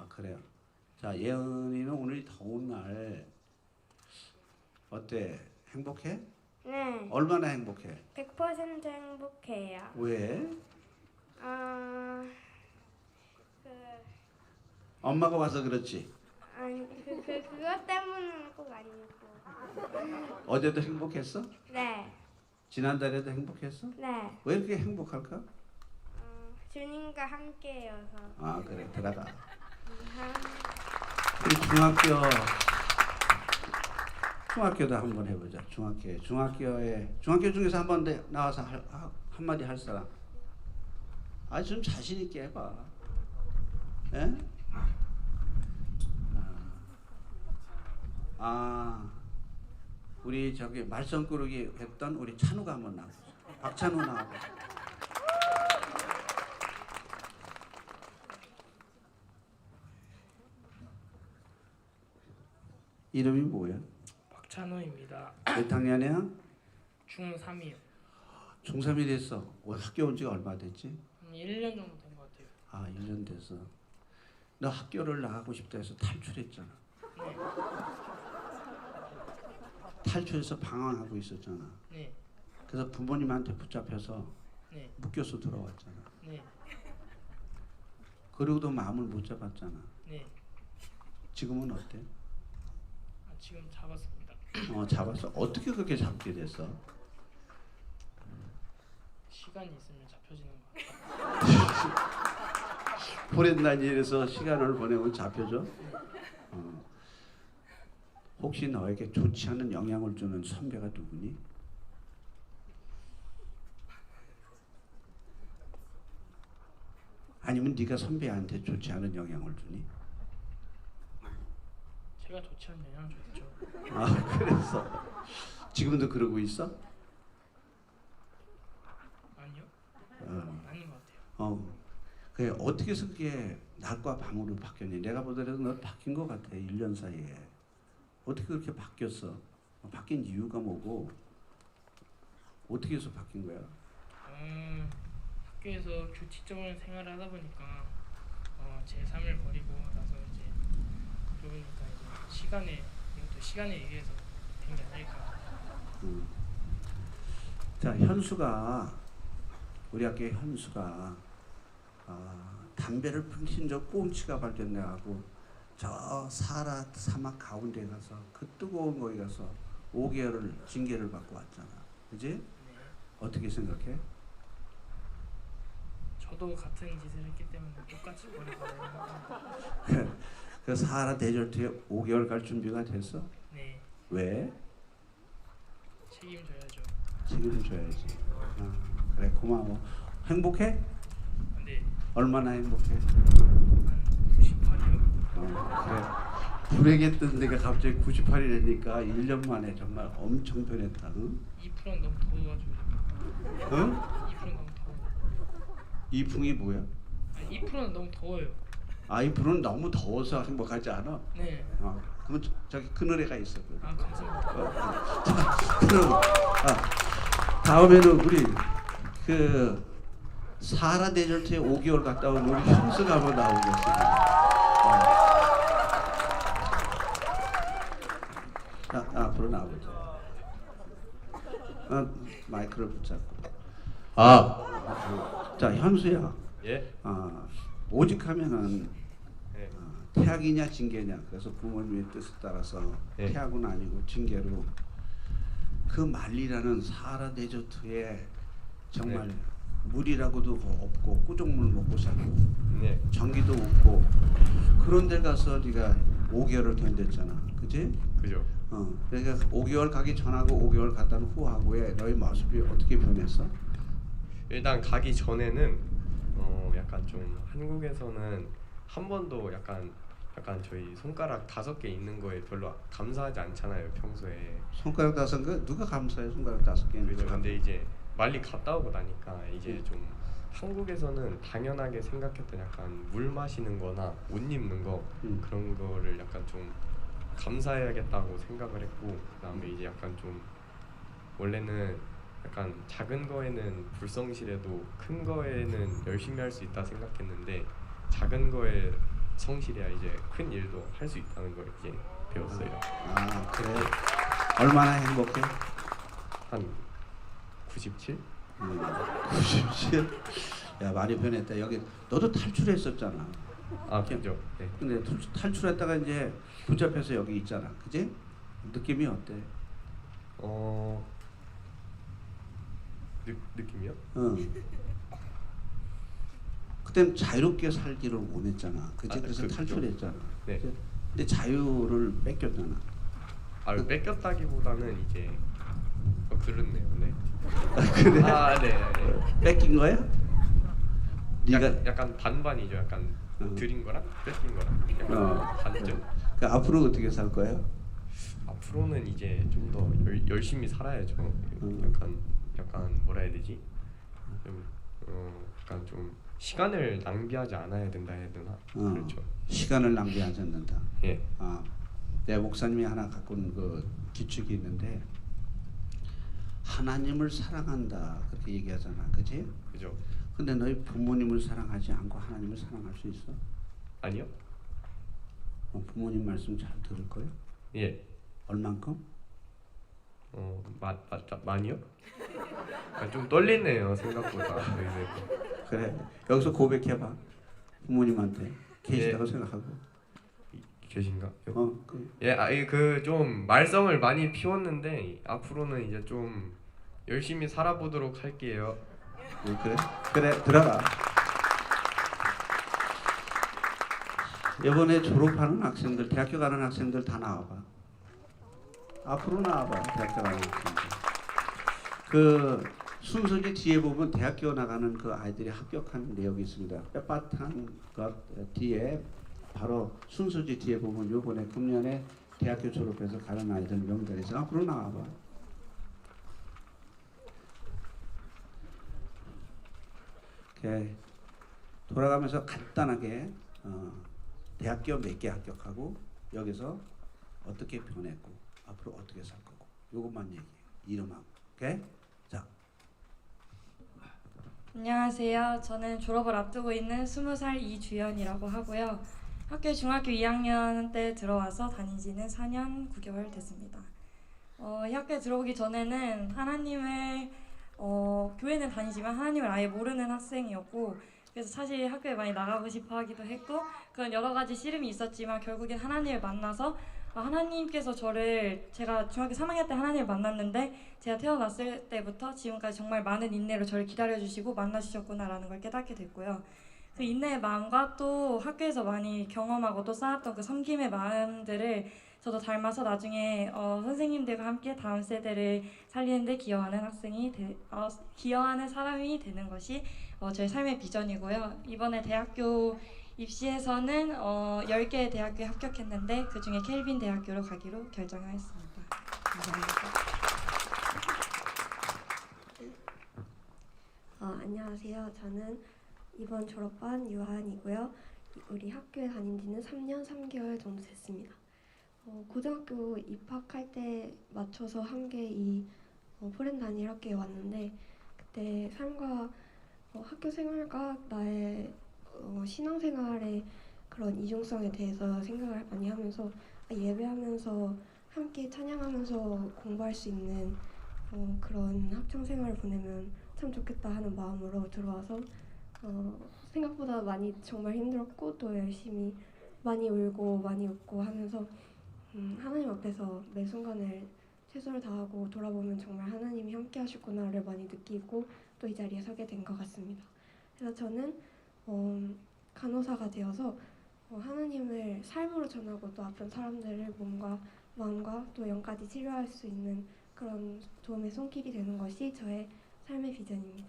그래요. 자, 예은이는 오늘 더운 날 어때? 행복해? 네. 얼마나 행복해? 100% 행복해요. 왜? 그 엄마가 와서 그렇지. 아니 그것 때문은 꼭 아니고. 어제도 행복했어? 네. 지난달에도 행복했어? 네. 왜 이렇게 행복할까? 주님과 함께여서. 그래. 들어가. 감사합니다. 우리 중학교도 한번 해보자. 중학교 중에서 한번 나와서 한마디 할 사람. 좀 자신 있게 해봐. 예? 우리 저기 말썽꾸러기 했던 우리 찬우가 한번 나와보자. 박찬우 나와보자. 이름이 뭐야? 박찬호입니다. 몇 학년이야? 중3이요. 중3이 됐어. 학교 온 지가 얼마 됐지? 한 1년 정도 된 것 같아요. 아 1년 됐어. 너 학교를 나가고 싶다 해서 탈출했잖아. 네. 탈출해서 방황하고 있었잖아. 네. 그래서 부모님한테 붙잡혀서 네. 묶여서 들어왔잖아. 네. 그리고도 마음을 못 잡았잖아. 네. 지금은 어때? 지금 잡았습니다. 잡았어. 어떻게 그렇게 잡게 됐어? 시간이 있으면 잡혀지는 것 같아요. 포렌 다니엘에서 시간을 보내면 잡혀져? 혹시 너에게 좋지 않은 영향을 주는 선배가 누구니? 아니면 네가 선배한테 좋지 않은 영향을 주니? 제가 좋지 않은 영향을 줬죠. 아 그래서 지금도 그러고 있어? 아니요. 어. 아닌 것 같아요. 그래 어떻게 해서 그게 낮과 밤으로 바뀌었니? 내가 보더라도 너 바뀐 것 같아 1년 사이에. 어떻게 그렇게 바뀌었어? 바뀐 이유가 뭐고? 어떻게 해서 바뀐 거야? 학교에서 규칙적인 생활을 하다 보니까 제 삶을 버리고 나서 이제 그러니까 이제 이것도 시간에 의해서 된 게 아닐까. 자 현수가 우리 학교의 현수가 담배를 피신 적 꽁치가 발견돼가고 저 사하라 사막 가운데 가서 그 뜨거운 거기 가서 5개월을 징계를 받고 왔잖아. 그지? 네. 어떻게 생각해? 저도 같은 짓을 했기 때문에 똑같이 버리고. 그 사하라 데절트에 5개월 갈 준비가 됐어? 네. 왜? 책임져야죠. 책임을 져야지. 그래 고마워. 행복해? 네. 얼마나 행복해? 한 98이요. 그래. 불행했던 데가 갑자기 98이 되니까 1년 만에 정말 엄청 변했다. 응? 2%는 너무 더워가지고. 응? 2%는 너무 더워. 이풍이 뭐야? 아니 2%는 너무 더워요. 이풍은 너무 더워서 행복하지 않아? 네. 그러면 저기 그늘에가 있어. 아 감사합니다. 자, 그럼 다음에는 우리 그 사하라 데절트에 5개월 갔다 온 우리 현수가 한번 나오겠습니다. 앞으로 나오자. 마이크를 붙잡고. 자 현수야. 예. 오직하면은 네. 태학이냐 징계냐. 그래서 부모님의 뜻에 따라서 네. 태학은 아니고 징계로 그 말리라는 사하라 데저트에 정말 네. 물이라고도 없고 꾸종물 먹고 살고 네. 전기도 없고 그런 데 가서 네가 5개월을 견뎠잖아. 그지? 그죠. 그러니까 5개월 가기 전하고 5개월 갔다 후하고의 너의 모습이 어떻게 변했어? 일단 가기 전에는 약간 좀 한국에서는 한 번도 약간 저희 손가락 5개 있는 거에 별로 감사하지 않잖아요 평소에. 손가락 5개? 누가 감사해 손가락 5개? 그렇죠. 근데 이제 말리 갔다 오고 나니까 이제 좀 한국에서는 당연하게 생각했던 약간 물 마시는 거나 옷 입는 거 그런 거를 약간 좀 감사해야겠다고 생각을 했고 그다음에 이제 약간 좀 원래는 약간 작은 거에는 불성실해도 큰 거에는 열심히 할 수 있다 생각했는데 작은 거에 성실해야 이제 큰 일도 할 수 있다는 걸 이제 배웠어요. 그래. 얼마나 행복해? 한 97? 97? 야 많이 변했다. 여기 너도 탈출했었잖아. 그죠. 네. 근데 탈출했다가 이제 붙잡혀서 여기 있잖아. 그지? 느낌이 어때? 느낌이요? 그땐 자유롭게 살기를 원했잖아. 그치? 그래서 그렇죠. 탈출했잖아. 네. 그치? 근데 자유를 뺏겼잖아. 뺏겼다기보다는 이제 그렇네요. 네. 그래? 네. 뺏긴 거야? 네가 약간 반반이죠. 약간 드린 거랑 뺏긴 거랑 약간 반전. 그 앞으로 어떻게 살 거야? 앞으로는 이제 좀 더 열심히 살아야죠. 약간 뭐라 해야 되지? 약간 좀 시간을 낭비하지 않아야 된다 해야 되나? 그렇죠. 시간을 낭비하지 않는다. 예. 내 목사님이 하나 갖고 온 그 규칙이 있는데 하나님을 사랑한다 그렇게 얘기하잖아, 그지? 그죠? 근데 너희 부모님을 사랑하지 않고 하나님을 사랑할 수 있어? 아니요? 부모님 말씀 잘 들을 거야? 예. 얼만큼? 많이요? 좀 떨리네요 생각보다. 그래, 여기서 고백해봐. 부모님한테 계시다고 생각하고. 계신가? 그 좀 말썽을 많이 피웠는데 앞으로는 이제 좀 열심히 살아보도록 할게요. 그래 들어가. 이번에 졸업하는 학생들, 대학교 가는 학생들 다 나와봐. 앞으로 나와봐. 대학교 가는 학생들. 그 순서지 뒤에 보면 대학교 나가는 그 아이들이 합격한 내역이 있습니다. 빳빳한 것 뒤에 바로 순서지 뒤에 보면 요번에 금년에 대학교 졸업해서 가는 아이들 명단이 있어. 앞으로 나와봐. 오케이. 돌아가면서 간단하게 대학교 몇 개 합격하고 여기서 어떻게 변했고 앞으로 어떻게 살 거고 요것만 얘기해. 이름하고. 오케이? 자. 안녕하세요. 저는 졸업을 앞두고 있는 20살 이주연이라고 하고요. 학교 중학교 2학년 때 들어와서 다닌 지는 4년 9개월 됐습니다. 이 학교에 들어오기 전에는 하나님을 교회는 다니지만 하나님을 아예 모르는 학생이었고, 그래서 사실 학교에 많이 나가고 싶어 하기도 했고 그런 여러 가지 씨름이 있었지만 결국엔 하나님을 만나서 하나님께서 제가 중학교 3학년 때 하나님을 만났는데 제가 태어났을 때부터 지금까지 정말 많은 인내로 저를 기다려주시고 만나주셨구나라는 걸 깨닫게 됐고요. 그 인내의 마음과 또 학교에서 많이 경험하고 또 쌓았던 그 섬김의 마음들을 저도 닮아서 나중에 선생님들과 함께 다음 세대를 살리는데 기여하는 사람이 되는 것이 저의 삶의 비전이고요. 이번에 대학교 입시에서는 10개의 대학교에 합격했는데 그 중에 켈빈 대학교로 가기로 결정하였습니다. 감사합니다. 안녕하세요. 저는 이번 졸업반 유한이고요. 우리 학교에 다닌 지는 3년 3개월 정도 됐습니다. 고등학교 입학할 때 맞춰서 함께 이 포렌 단일 학교에 왔는데 그때 삶과 학교 생활과 나의 신앙생활의 그런 이중성에 대해서 생각을 많이 하면서 예배하면서 함께 찬양하면서 공부할 수 있는 그런 학창생활을 보내면 참 좋겠다 하는 마음으로 들어와서 생각보다 많이 정말 힘들었고 또 열심히 많이 울고 많이 웃고 하면서 하나님 앞에서 매 순간을 최선을 다하고 돌아보면 정말 하나님이 함께 하셨구나를 많이 느끼고 또 이 자리에 서게 된 것 같습니다. 그래서 저는 간호사가 되어서 하나님을 삶으로 전하고 또 아픈 사람들을 몸과 마음과 또 영까지 치료할 수 있는 그런 도움의 손길이 되는 것이 저의 삶의 비전입니다.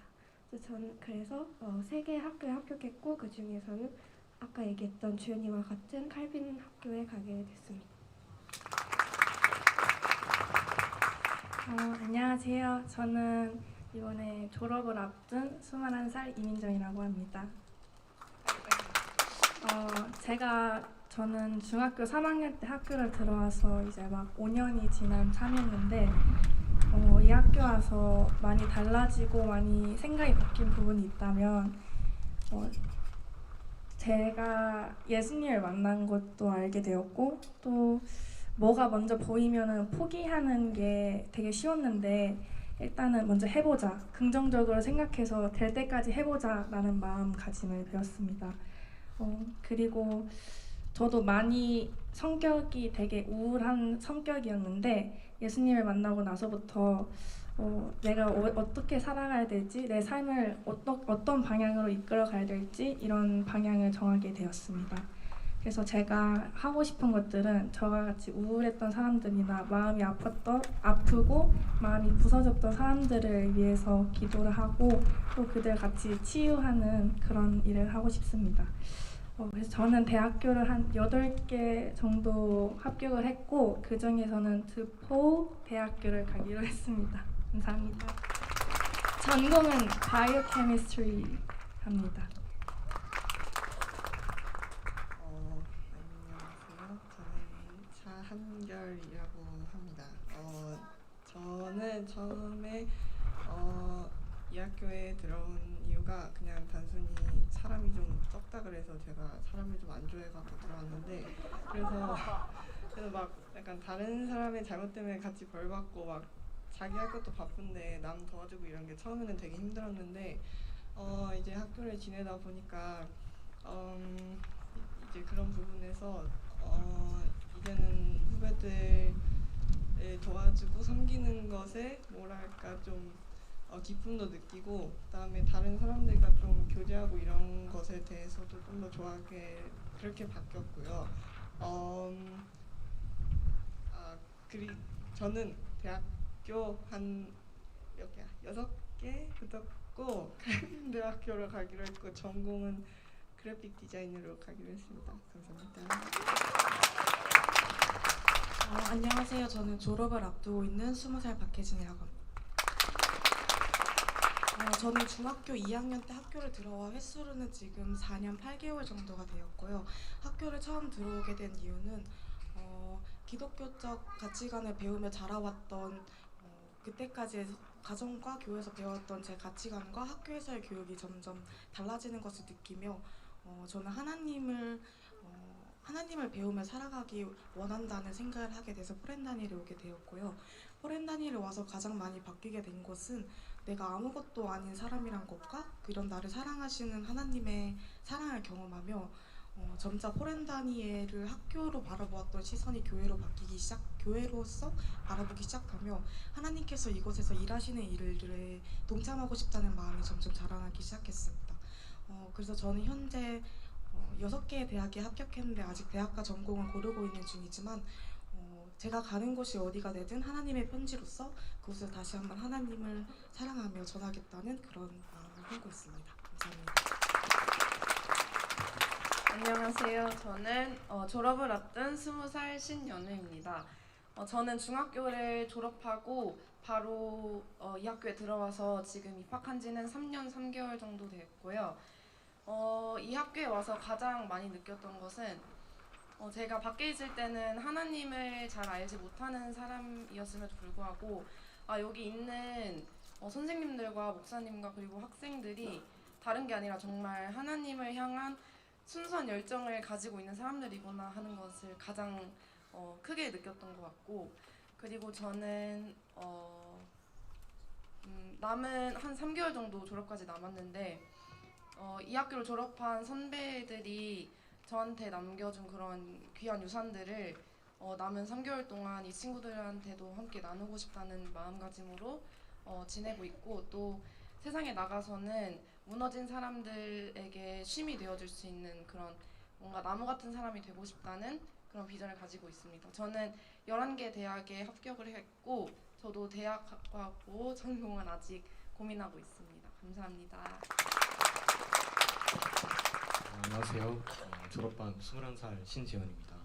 저는 그래서 3개의 학교에 합격했고 그 중에서는 아까 얘기했던 주연이와 같은 칼빈 학교에 가게 됐습니다. 안녕하세요. 저는 이번에 졸업을 앞둔 21살 이민정이라고 합니다. 저는 중학교 3학년 때 학교를 들어와서 이제 막 5년이 지난 참이었는데 이 학교 와서 많이 달라지고 많이 생각이 바뀐 부분이 있다면 제가 예수님을 만난 것도 알게 되었고 또 뭐가 먼저 보이면은 포기하는 게 되게 쉬웠는데 일단은 먼저 해보자, 긍정적으로 생각해서 될 때까지 해보자 라는 마음가짐을 배웠습니다. 그리고 저도 많이 성격이 되게 우울한 성격이었는데 예수님을 만나고 나서부터 내가 어떻게 살아가야 될지, 내 삶을 어떤 방향으로 이끌어 가야 될지 이런 방향을 정하게 되었습니다. 그래서 제가 하고 싶은 것들은 저와 같이 우울했던 사람들이나 마음이 아프고 마음이 부서졌던 사람들을 위해서 기도를 하고 또 그들 같이 치유하는 그런 일을 하고 싶습니다. 그래서 저는 대학교를 한 8개 정도 합격을 했고 그 중에서는 드포 대학교를 가기로 했습니다. 감사합니다. 전공은 바이오케미스트리 합니다. 안녕하세요. 저는 한결이라고 합니다. 저는 처음에 이 학교에 들어온 이유가 그냥 단순히 사람이 좀 적다 그래서 제가 사람을 좀 안 좋아해갖고 들어왔는데 그래서 막 약간 다른 사람의 잘못 때문에 같이 벌 받고 막 자기 할 것도 바쁜데 남 도와주고 이런 게 처음에는 되게 힘들었는데 이제 학교를 지내다 보니까 이제 그런 부분에서 이제는 후배들을 도와주고 섬기는 것에 뭐랄까 좀 기쁨도 느끼고 그다음에 다른 사람들과 좀 교제하고 이런 것에 대해서도 좀 더 좋아하게 그렇게 바뀌었고요. 저는 대학교 한 몇 개야? 6개 붙었고 대학교를 가기로 했고 전공은 그래픽 디자인으로 가기로 했습니다. 감사합니다. 안녕하세요. 저는 졸업을 앞두고 있는 20살 박혜진이라고 합니다. 저는 중학교 2학년 때 학교를 들어와 횟수로는 지금 4년 8개월 정도가 되었고요. 학교를 처음 들어오게 된 이유는 기독교적 가치관을 배우며 자라왔던 그때까지 가정과 교회에서 배웠던 제 가치관과 학교에서의 교육이 점점 달라지는 것을 느끼며 저는 하나님을 배우며 살아가기 원한다는 생각을 하게 돼서 포렌다니를 오게 되었고요. 포렌다니를 와서 가장 많이 바뀌게 된 것은 내가 아무것도 아닌 사람이란 것과 이런 나를 사랑하시는 하나님의 사랑을 경험하며 점차 포렌다니엘을 학교로 바라보았던 시선이 교회로서 바라보기 시작하며 하나님께서 이곳에서 일하시는 일을 동참하고 싶다는 마음이 점점 자라나기 시작했습니다. 그래서 저는 현재 6개의 대학에 합격했는데 아직 대학과 전공을 고르고 있는 중이지만 제가 가는 곳이 어디가 되든 하나님의 편지로서 그곳에서 다시 한번 하나님을 사랑하며 전하겠다는 그런 마음을 품고 있습니다. 감사합니다. 안녕하세요. 저는 졸업을 앞둔 20살 신연우입니다. 저는 중학교를 졸업하고 바로 이 학교에 들어와서 지금 입학한 지는 3년 3개월 정도 됐고요. 이 학교에 와서 가장 많이 느꼈던 것은 제가 밖에 있을 때는 하나님을 잘 알지 못하는 사람이었음에도 불구하고 여기 있는 선생님들과 목사님과 그리고 학생들이 다른 게 아니라 정말 하나님을 향한 순수한 열정을 가지고 있는 사람들이구나 하는 것을 가장 크게 느꼈던 것 같고 그리고 저는 남은 한 3개월 정도 졸업까지 남았는데 이 학교를 졸업한 선배들이 저한테 남겨준 그런 귀한 유산들을 남은 3개월 동안 이 친구들한테도 함께 나누고 싶다는 마음가짐으로 지내고 있고 또 세상에 나가서는 무너진 사람들에게 쉼이 되어줄 수 있는 그런 뭔가 나무 같은 사람이 되고 싶다는 그런 비전을 가지고 있습니다. 저는 11개 대학에 합격을 했고 저도 대학하고 전공은 아직 고민하고 있습니다. 감사합니다. 안녕하세요. 졸업반 21살 신지현입니다.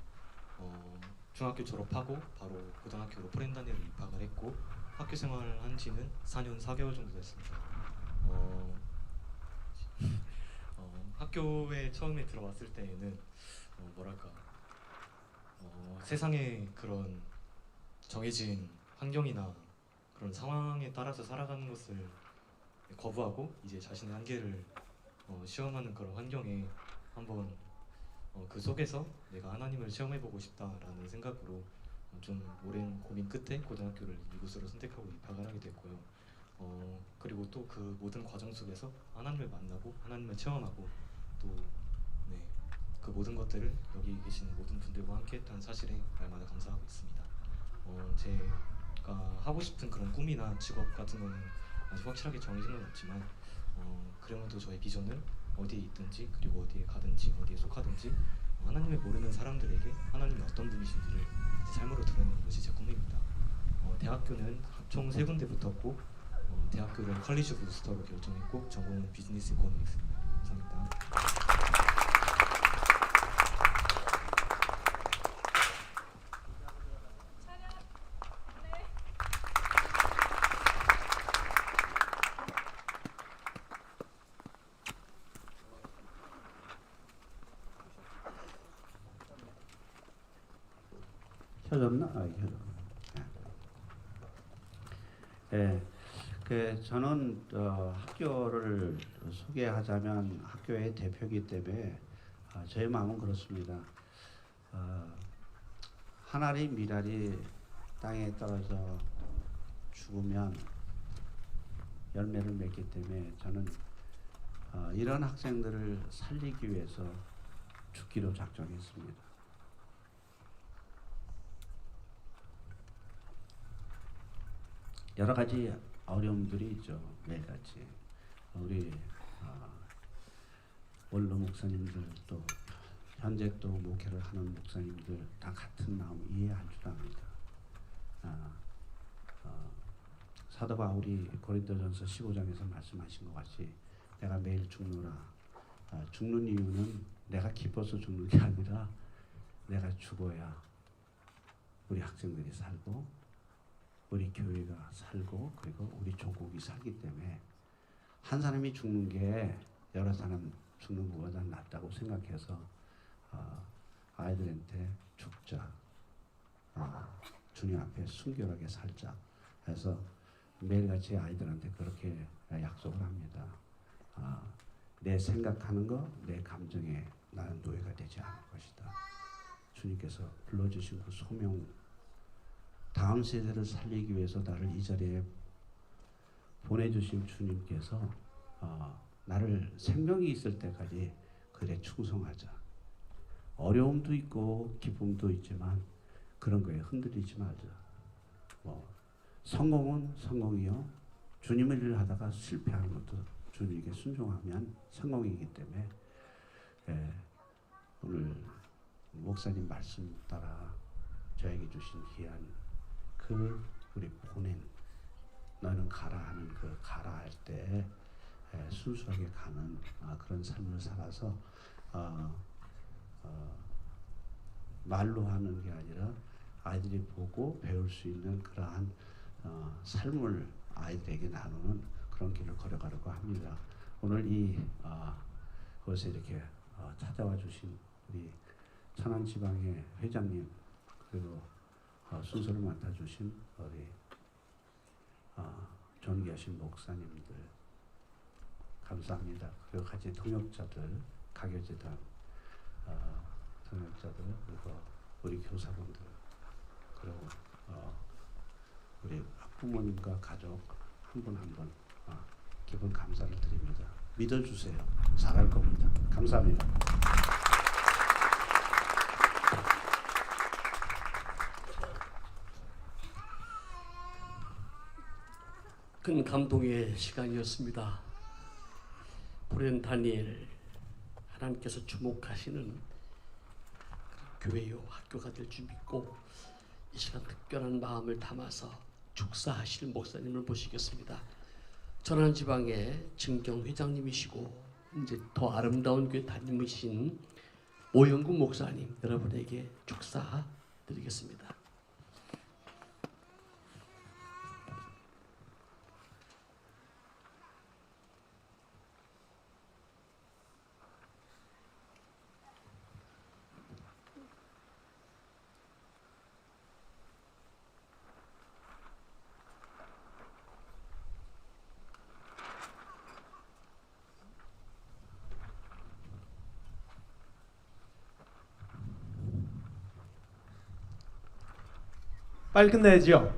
중학교 졸업하고 바로 고등학교로 포렌다니를 입학을 했고 학교 생활을 한 지는 4년 4개월 정도 됐습니다. 학교에 처음에 들어왔을 때에는 세상의 그런 정해진 환경이나 그런 상황에 따라서 살아가는 것을 거부하고 이제 자신의 한계를 시험하는 그런 환경에 한번 그 속에서 내가 하나님을 시험해보고 싶다라는 생각으로 좀 오랜 고민 끝에 고등학교를 이곳으로 선택하고 입학을 하게 됐고요. 그리고 또 그 모든 과정 속에서 하나님을 만나고 하나님을 체험하고 또 그 모든 것들을 여기 계신 모든 분들과 함께 했다는 사실에 날마다 감사하고 있습니다. 제가 하고 싶은 그런 꿈이나 직업 같은 거는 아직 확실하게 정해진 건 없지만 그러면도 저의 비전은 어디에 있든지 그리고 어디에 가든지 어디에 속하든지 하나님을 모르는 사람들에게 하나님이 어떤 분이신지를 제 삶으로 드러내는 것이 제 꿈입니다. 대학교는 총 3군데 붙었고 대학교를 컬리지 부스터로 결정했고 전공은 비즈니스 이코노믹스입니다. 감사합니다. 켜졌나? 저는 학교를 소개하자면 학교의 대표이기 때문에 저의 마음은 그렇습니다. 한 알이 밀알이 땅에 떨어져 죽으면 열매를 맺기 때문에 저는 이런 학생들을 살리기 위해서 죽기로 작정했습니다. 여러 가지 어려움들이 있죠. 매일같이 우리 원로 목사님들 또 현재 또 목회를 하는 목사님들 다 같은 마음 이해할 줄 압니다. 사도 바울이 고린도전서 15장에서 말씀하신 것 같이 내가 매일 죽노라. 죽는 이유는 내가 기뻐서 죽는 게 아니라 내가 죽어야 우리 학생들이 살고 우리 교회가 살고 그리고 우리 조국이 살기 때문에 한 사람이 죽는 게 여러 사람 죽는 것보다 낫다고 생각해서 아이들한테 죽자. 주님 앞에 순결하게 살자. 해서 매일같이 아이들한테 그렇게 약속을 합니다. 내 생각하는 거, 내 감정에 나는 노예가 되지 않을 것이다. 주님께서 불러주신 그 소명, 다음 세대를 살리기 위해서 나를 이 자리에 보내주신 주님께서 나를 생명이 있을 때까지 그래 충성하자. 어려움도 있고 기쁨도 있지만 그런 거에 흔들리지 말자. 성공은 성공이요. 주님의 일을 하다가 실패하는 것도 주님에게 순종하면 성공이기 때문에 오늘 목사님 말씀 따라 저에게 주신 귀한 그 우리 보낸 너는 가라 하는 그 가라 할 때 순수하게 가는 그런 삶을 살아서 말로 하는 게 아니라 아이들이 보고 배울 수 있는 그러한 삶을 아이들에게 나누는 그런 길을 걸어가려고 합니다. 오늘 그것에 이렇게 찾아와 주신 우리 천안지방의 회장님 그리고 순서를 맡아주신 우리 존귀하신 목사님들 감사합니다. 그리고 같이 동역자들, 가교재단 동역자들 그리고 우리 교사분들 그리고 우리 부모님과 가족 한 분 한 분 깊은 감사를 드립니다. 믿어주세요. 잘할 겁니다. 감사합니다. 큰 감동의 시간이었습니다. 보낸 다니엘, 하나님께서 주목하시는 교회요 학교가 될 줄 믿고 이 시간 특별한 마음을 담아서 축사하실 목사님을 모시겠습니다. 천안지방의 증경 회장님이시고 이제 더 아름다운 교회 담임이신 오영국 목사님 여러분에게 축사 드리겠습니다. 빨리 끝내야죠.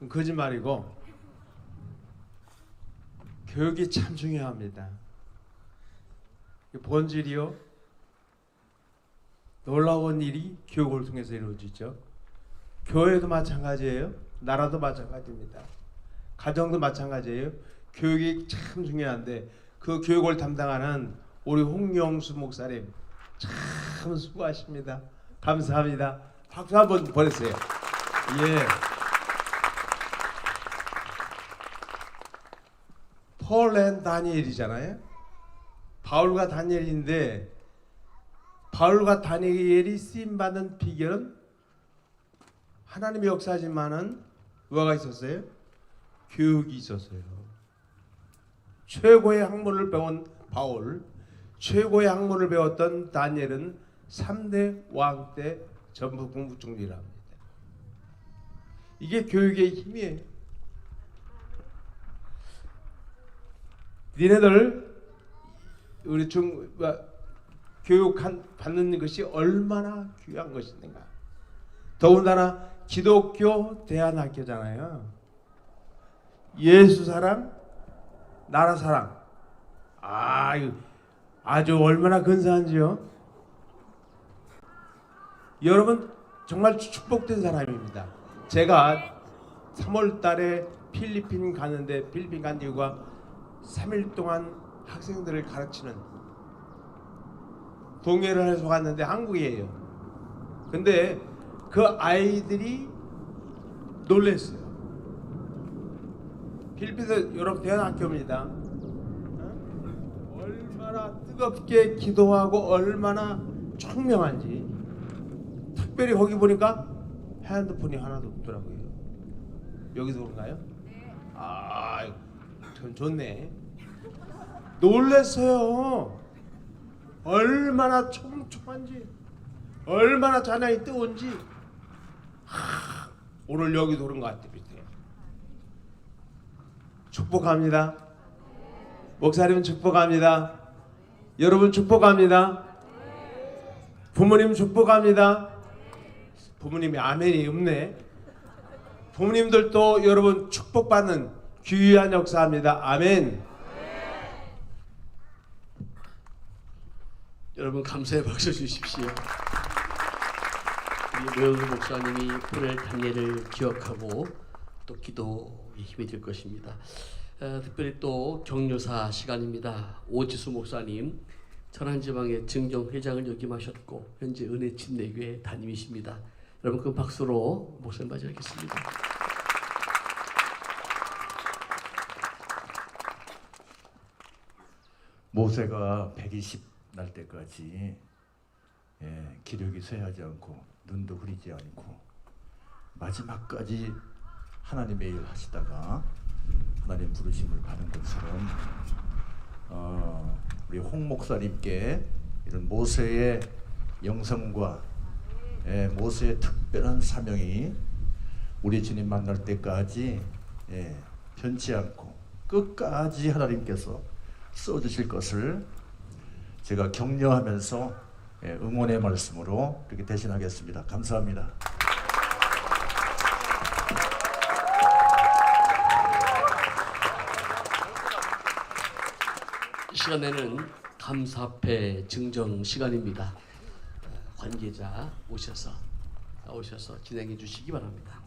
거짓말이고 교육이 참 중요합니다. 본질이요 놀라운 일이 교육을 통해서 이루어지죠. 교회도 마찬가지예요. 나라도 마찬가지입니다. 가정도 마찬가지예요. 교육이 참 중요한데 그 교육을 담당하는 우리 홍영수 목사님 참 수고하십니다. 감사합니다. 박수 한번 보내세요. 예. 폴 앤 다니엘이잖아요. 바울과 다니엘인데 바울과 다니엘이 쓰임받는 비결은 하나님의 역사지만은 뭐가 있었어요? 교육이 있었어요. 최고의 학문을 배운 바울, 최고의 학문을 배웠던 다니엘은 3대 왕 때 전부 공부 중리를 합니다. 이게 교육의 힘이에요. 니네들 우리 교육 받는 것이 얼마나 귀한 것인가. 더군다나 기독교 대안학교잖아요. 예수 사랑, 나라 사랑. 아주 얼마나 근사한지요. 여러분 정말 축복된 사람입니다. 제가 3월 달에 필리핀 가는데, 필리핀 간 이유가 3일 동안 학생들을 가르치는 동해를 해서 갔는데 한국이에요. 근데 그 아이들이 놀랬어요. 필리핀에서 유럽 대안학교입니다. 얼마나 뜨겁게 기도하고 얼마나 총명한지. 특별히 거기 보니까 핸드폰이 하나도 없더라고요. 여기서 그런가요? 전 좋네. 놀랬어요. 얼마나 촘촘한지, 얼마나 찬양이 뜨거운지. 오늘 여기도 그런 것 같아요. 축복합니다. 목사님 축복합니다. 여러분 축복합니다. 부모님 축복합니다. 부모님이 아멘이 없네. 부모님들도 여러분 축복받는 귀한 역사입니다. 아멘. 여러분 감사의 박수 주십시오. 우리 노영수 목사님이 보낼 다니엘을 기억하고 또 기도의 힘이 될 것입니다. 특별히 또 격려사 시간입니다. 오지수 목사님, 천안지방의 증정회장을 역임하셨고 현재 은혜 침례교회 담임이십니다. 여러분 그 박수로 목사님 맞이하겠습니다. 모세가 120 날 때까지 기력이 쇠하지 않고 눈도 흐리지 않고 마지막까지 하나님의 일을 하시다가 하나님 부르심을 받은 것처럼 우리 홍 목사님께 이런 모세의 영성과 모세의 특별한 사명이 우리 주님 만날 때까지 변치 않고 끝까지 하나님께서 써주실 것을 제가 격려하면서 응원의 말씀으로 이렇게 대신하겠습니다. 감사합니다. 이 시간에는 감사패 증정 시간입니다. 관계자 오셔서 진행해 주시기 바랍니다.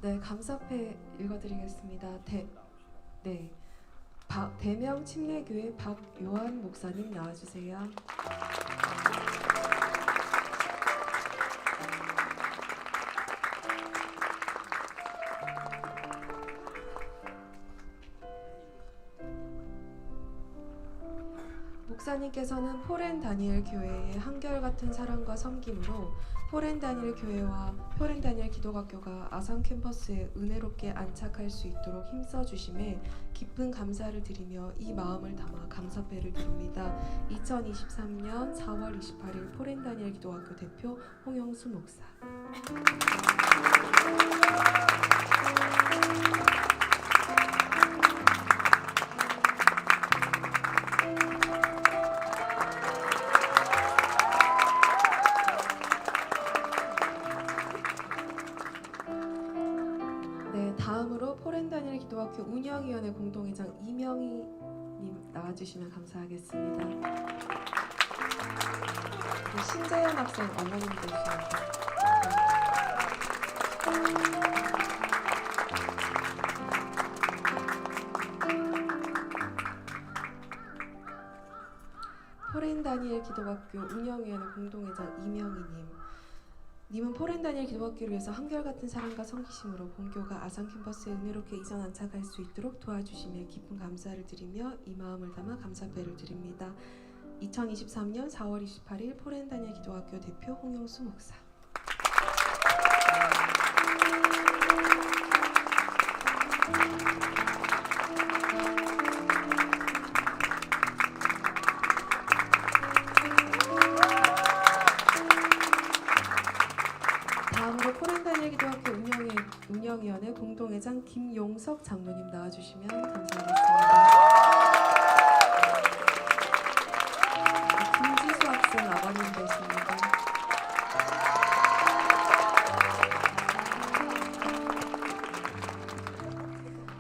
네, 감사패 읽어드리겠습니다. 대명 침례교회 박요한 목사님 나와주세요. 목사님께서는 포렌 다니엘 교회의 한결같은 사랑과 섬김으로 포렌 다니엘 교회와 포렌 다니엘 기독학교가 아산 캠퍼스에 은혜롭게 안착할 수 있도록 힘써 주심에 깊은 감사를 드리며 이 마음을 담아 감사패를 드립니다. 2023년 4월 28일 포렌 다니엘 기독학교 대표 홍영수 목사. 다음으로 포렌 다니엘 기독학교 운영위원회 공동회장 이명희님 나와주시면 감사하겠습니다. 신재현 학생 어머님 되시면 포렌 다니엘 기독학교 운영위원회 공동회장 이명희님. 님은 포렌 다니엘 기독학교를 위해서 한결같은 사랑과 성기심으로 본교가 아산 캠퍼스에 은혜롭게 이전 안착할 수 있도록 도와주시며 깊은 감사를 드리며 이 마음을 담아 감사배를 드립니다. 2023년 4월 28일 포렌 다니엘 기독학교 대표 홍영수 목사. 다음으로 포렌 다니엘 기독학교 운영위원회 공동회장 김용석 장로님 나와주시면 감사하겠습니다. 김지수 학생 아버님 되십니다.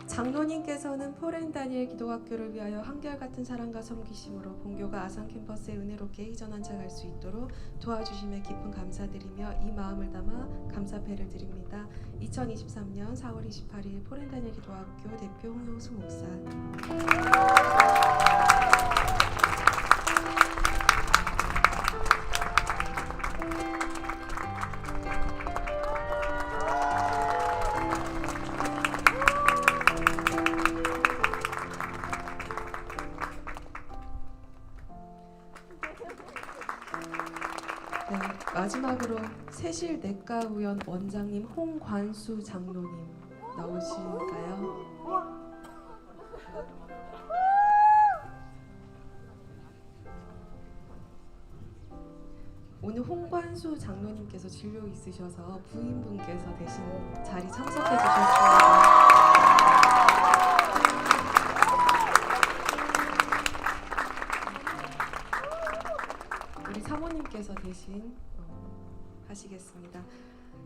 장로님께서는 포렌 다니엘 기독학교를 위하여 한결같은 사랑과 섬기심으로 본교가 아산 캠퍼스에 은혜롭게 이전 안착할 수 있도록 도와주심에 깊은 감사드리며 이 마음을 담아 감사배를 드립니다. 2023년 4월 28일 포렌 다니엘 기독학교 대표 홍영수 목사. 네, 마지막으로 세실내과의원 원장님 홍관수 장로님 나오실까요? 오늘 홍관수 장로님께서 진료 있으셔서 부인분께서 대신 자리 참석해 주셨습니다. 우리 사모님께서 대신 하시겠습니다.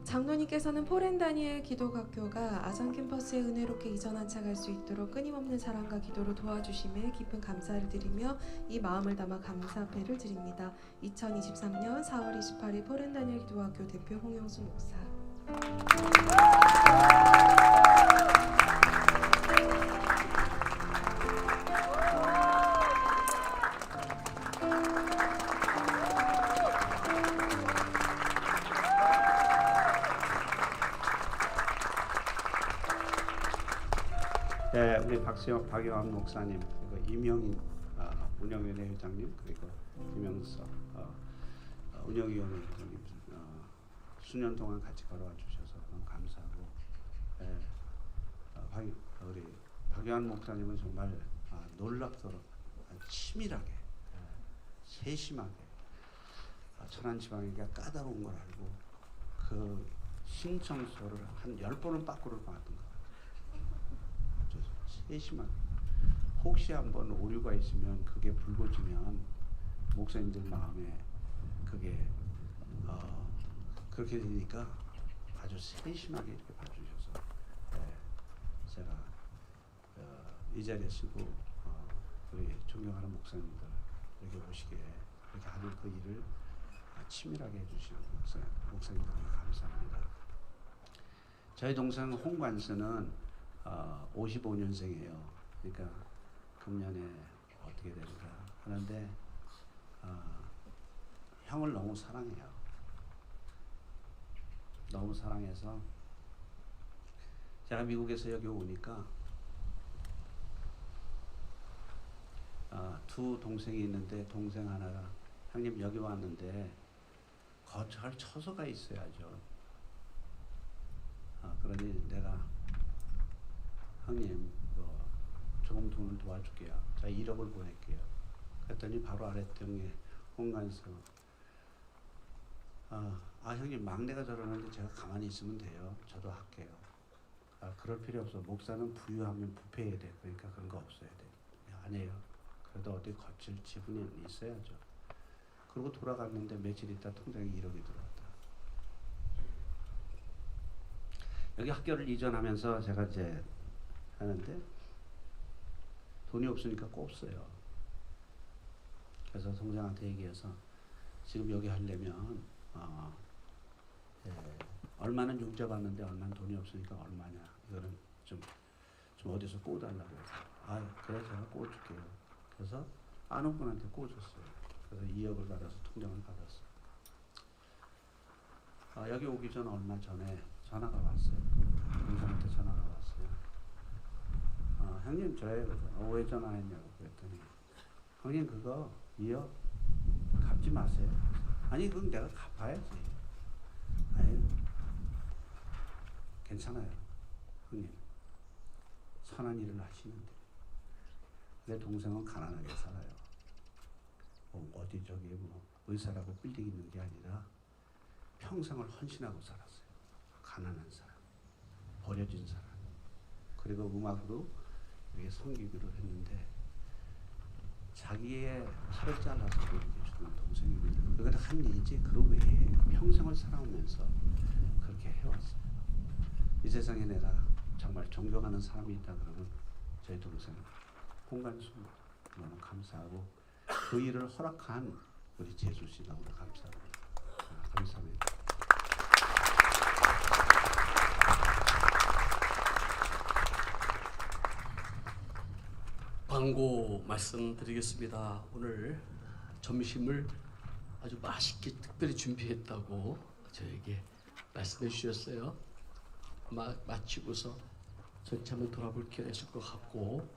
장로님께서는 포렌 다니엘 기독학교가 아산 캠퍼스에 은혜롭게 이전 안착할 수 있도록 끊임없는 사랑과 기도로 도와주심에 깊은 감사를 드리며 이 마음을 담아 감사배를 드립니다. 2023년 4월 28일 포렌 다니엘 기독학교 대표 홍영수 목사. 네, 우리 박영환 목사님, 그리고 이명인 운영위원회 회장님, 그리고 김영석 운영위원회 회장님 수년 동안 같이 걸어와 주셔서 너무 감사하고, 우리 박영환 목사님은 정말 놀랍도록 치밀하게, 세심하게 천안 지방에게 까다로운 걸 알고 그 신청서를 한 10번은 빠꾸를 받은 거. 세심하게. 혹시 한번 오류가 있으면 그게 불거지면 목사님들 마음에 그게 그렇게 되니까 아주 세심하게 이렇게 봐주셔서 제가 이 자리에 쓰고 우리 존경하는 목사님들 여기 오시게 이렇게 하는 그 일을 치밀하게 해주시는 목사님들 감사합니다. 저희 동생 홍관수는 55년생이에요. 그러니까 금년에 어떻게 될까 하는데 형을 너무 사랑해요. 너무 사랑해서 제가 미국에서 여기 오니까 두 동생이 있는데 동생 하나가 형님 여기 왔는데 거처할 처소가 있어야죠. 그러니 내가 형님 조금 돈을 도와줄게요. 제가 1억을 보낼게요. 그랬더니 바로 아랫동에 홍관수 형님 막내가 저러는데 제가 가만히 있으면 돼요. 저도 할게요. 그럴 필요 없어. 목사는 부유하면 부패해야 돼. 그러니까 그런 거 없어야 돼. 안 해요. 그래도 어디 거칠 지분이 있어야죠. 그리고 돌아갔는데 며칠 있다 통장에 1억이 들어왔다. 여기 학교를 이전하면서 제가 이제 하는데 돈이 없으니까 꼽어요. 그래서 성장한테 얘기해서 지금 여기 하려면 얼마는 융자 받는데 얼마는 돈이 없으니까 얼마냐. 이거는 좀 어디서 꽂아달라고 해서 그래 제가 꽂아줄게요. 그래서 아는 분한테 꽂았어요. 그래서 2억을 받아서 통장을 받았어요. 여기 오기 전 얼마 전에 전화가 왔어요. 동생한테 전화가 왔어요. 형님 저예요. 왜 전화했냐고 그랬더니 형님 그거 2억 갚지 마세요. 아니 그건 내가 갚아야지. 아니 괜찮아요. 형님 선한 일을 하시는데 내 동생은 가난하게 살아요. 어디 저기 뭐 의사라고 빌딩 있는 게 아니라 평생을 헌신하고 살았어요. 가난한 사람, 버려진 사람. 그리고 음악으로 이렇게 섬기기로 했는데 자기의 팔을 잘라서 이렇게 주는 동생입니다. 그걸 한 일이지 그 외에 평생을 살아오면서 그렇게 해왔어요. 이 세상에 내가 정말 존경하는 사람이 있다 그러면 저희 동생 홍관수입니다. 너무 감사하고 그 일을 허락한 우리 재수 씨 너무 감사합니다. 감사합니다. 광고 말씀드리겠습니다. 오늘 점심을 아주 맛있게 특별히 준비했다고 저에게 말씀해 주셨어요. 마치고서 전체 한번 돌아볼 기회가 있을 것 같고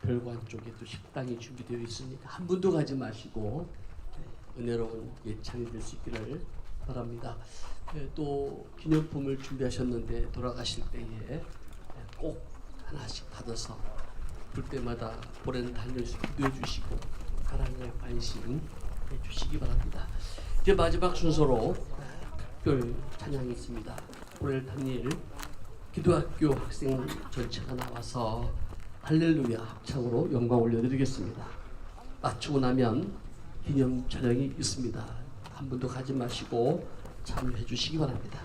별관 쪽에 또 식당이 준비되어 있으니까 한 분도 가지 마시고 은혜로운 예찬이 될 수 있기를 바랍니다. 또 기념품을 준비하셨는데 돌아가실 때에 꼭 하나씩 받아서 볼 때마다 보내는 달려서 기도해 주시고 하나님의 관심 해 주시기 바랍니다. 이제 마지막 순서로 특별 찬양이 있습니다. 오늘 다니엘 기도학교 학생 전체가 나와서 할렐루야 합창으로 영광 올려드리겠습니다. 마치고 나면 기념 촬영이 있습니다. 한 분도 가지 마시고 참여해 주시기 바랍니다.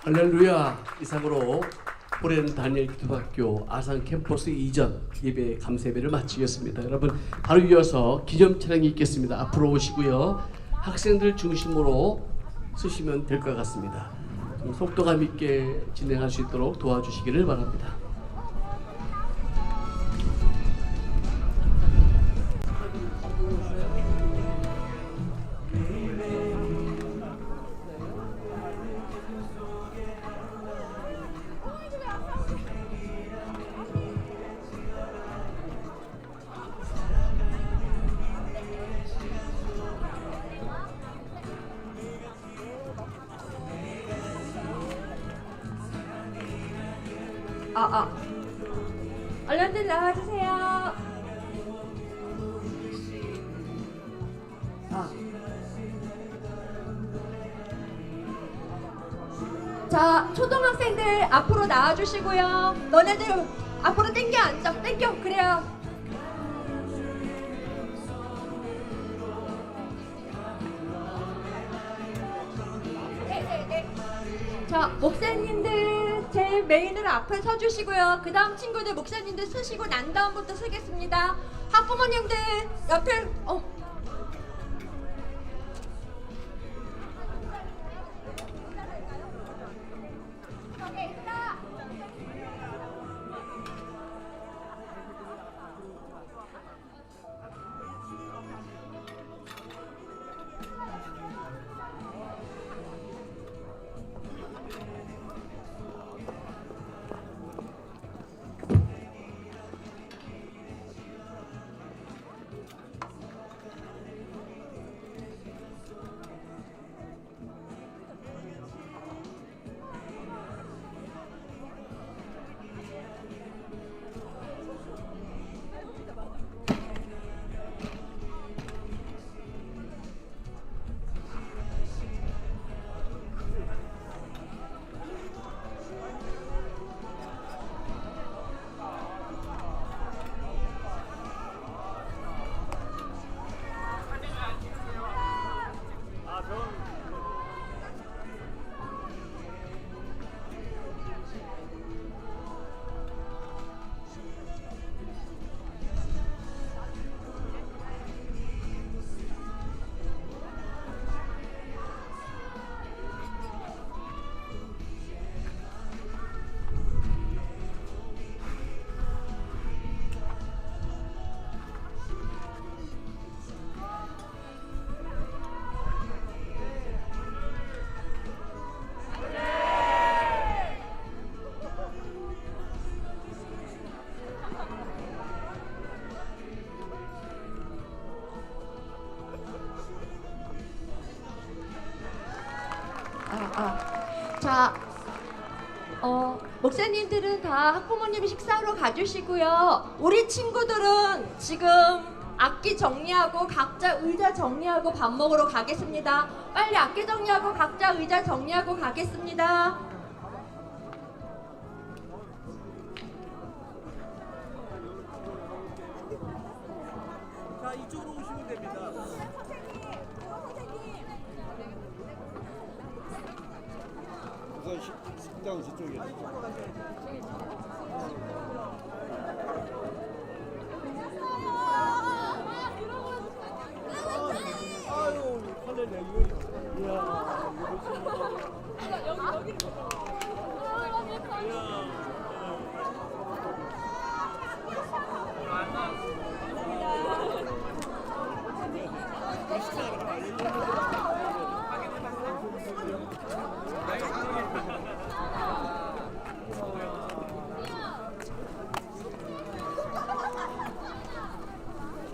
할렐루야. 이상으로 포렌 다니엘 기도학교 아산 캠퍼스 이전 예배 감사예배를 마치겠습니다. 여러분 바로 이어서 기념 촬영이 있겠습니다. 앞으로 오시고요. 학생들 중심으로 쓰시면 될 것 같습니다. 좀 속도감 있게 진행할 수 있도록 도와주시기를 바랍니다. 얼른들 나와주세요. 자, 초등학생들 앞으로 나와주시고요. 너네들 앞으로 땡겨 앉아. 땡겨. 그래요. 자, 목사님들 제일 메인으로 앞에 서주시고요. 그 다음 친구들 목사님들 쓰시고 난 다음부터 쓰겠습니다. 학부모님들 옆에 자, 목사님들은 다 학부모님이 식사하러 가주시고요. 우리 친구들은 지금 악기 정리하고 각자 의자 정리하고 밥 먹으러 가겠습니다. 빨리 악기 정리하고 각자 의자 정리하고 가겠습니다. 자, 이쪽으로 오시면 됩니다. 우선 식당 저쪽에.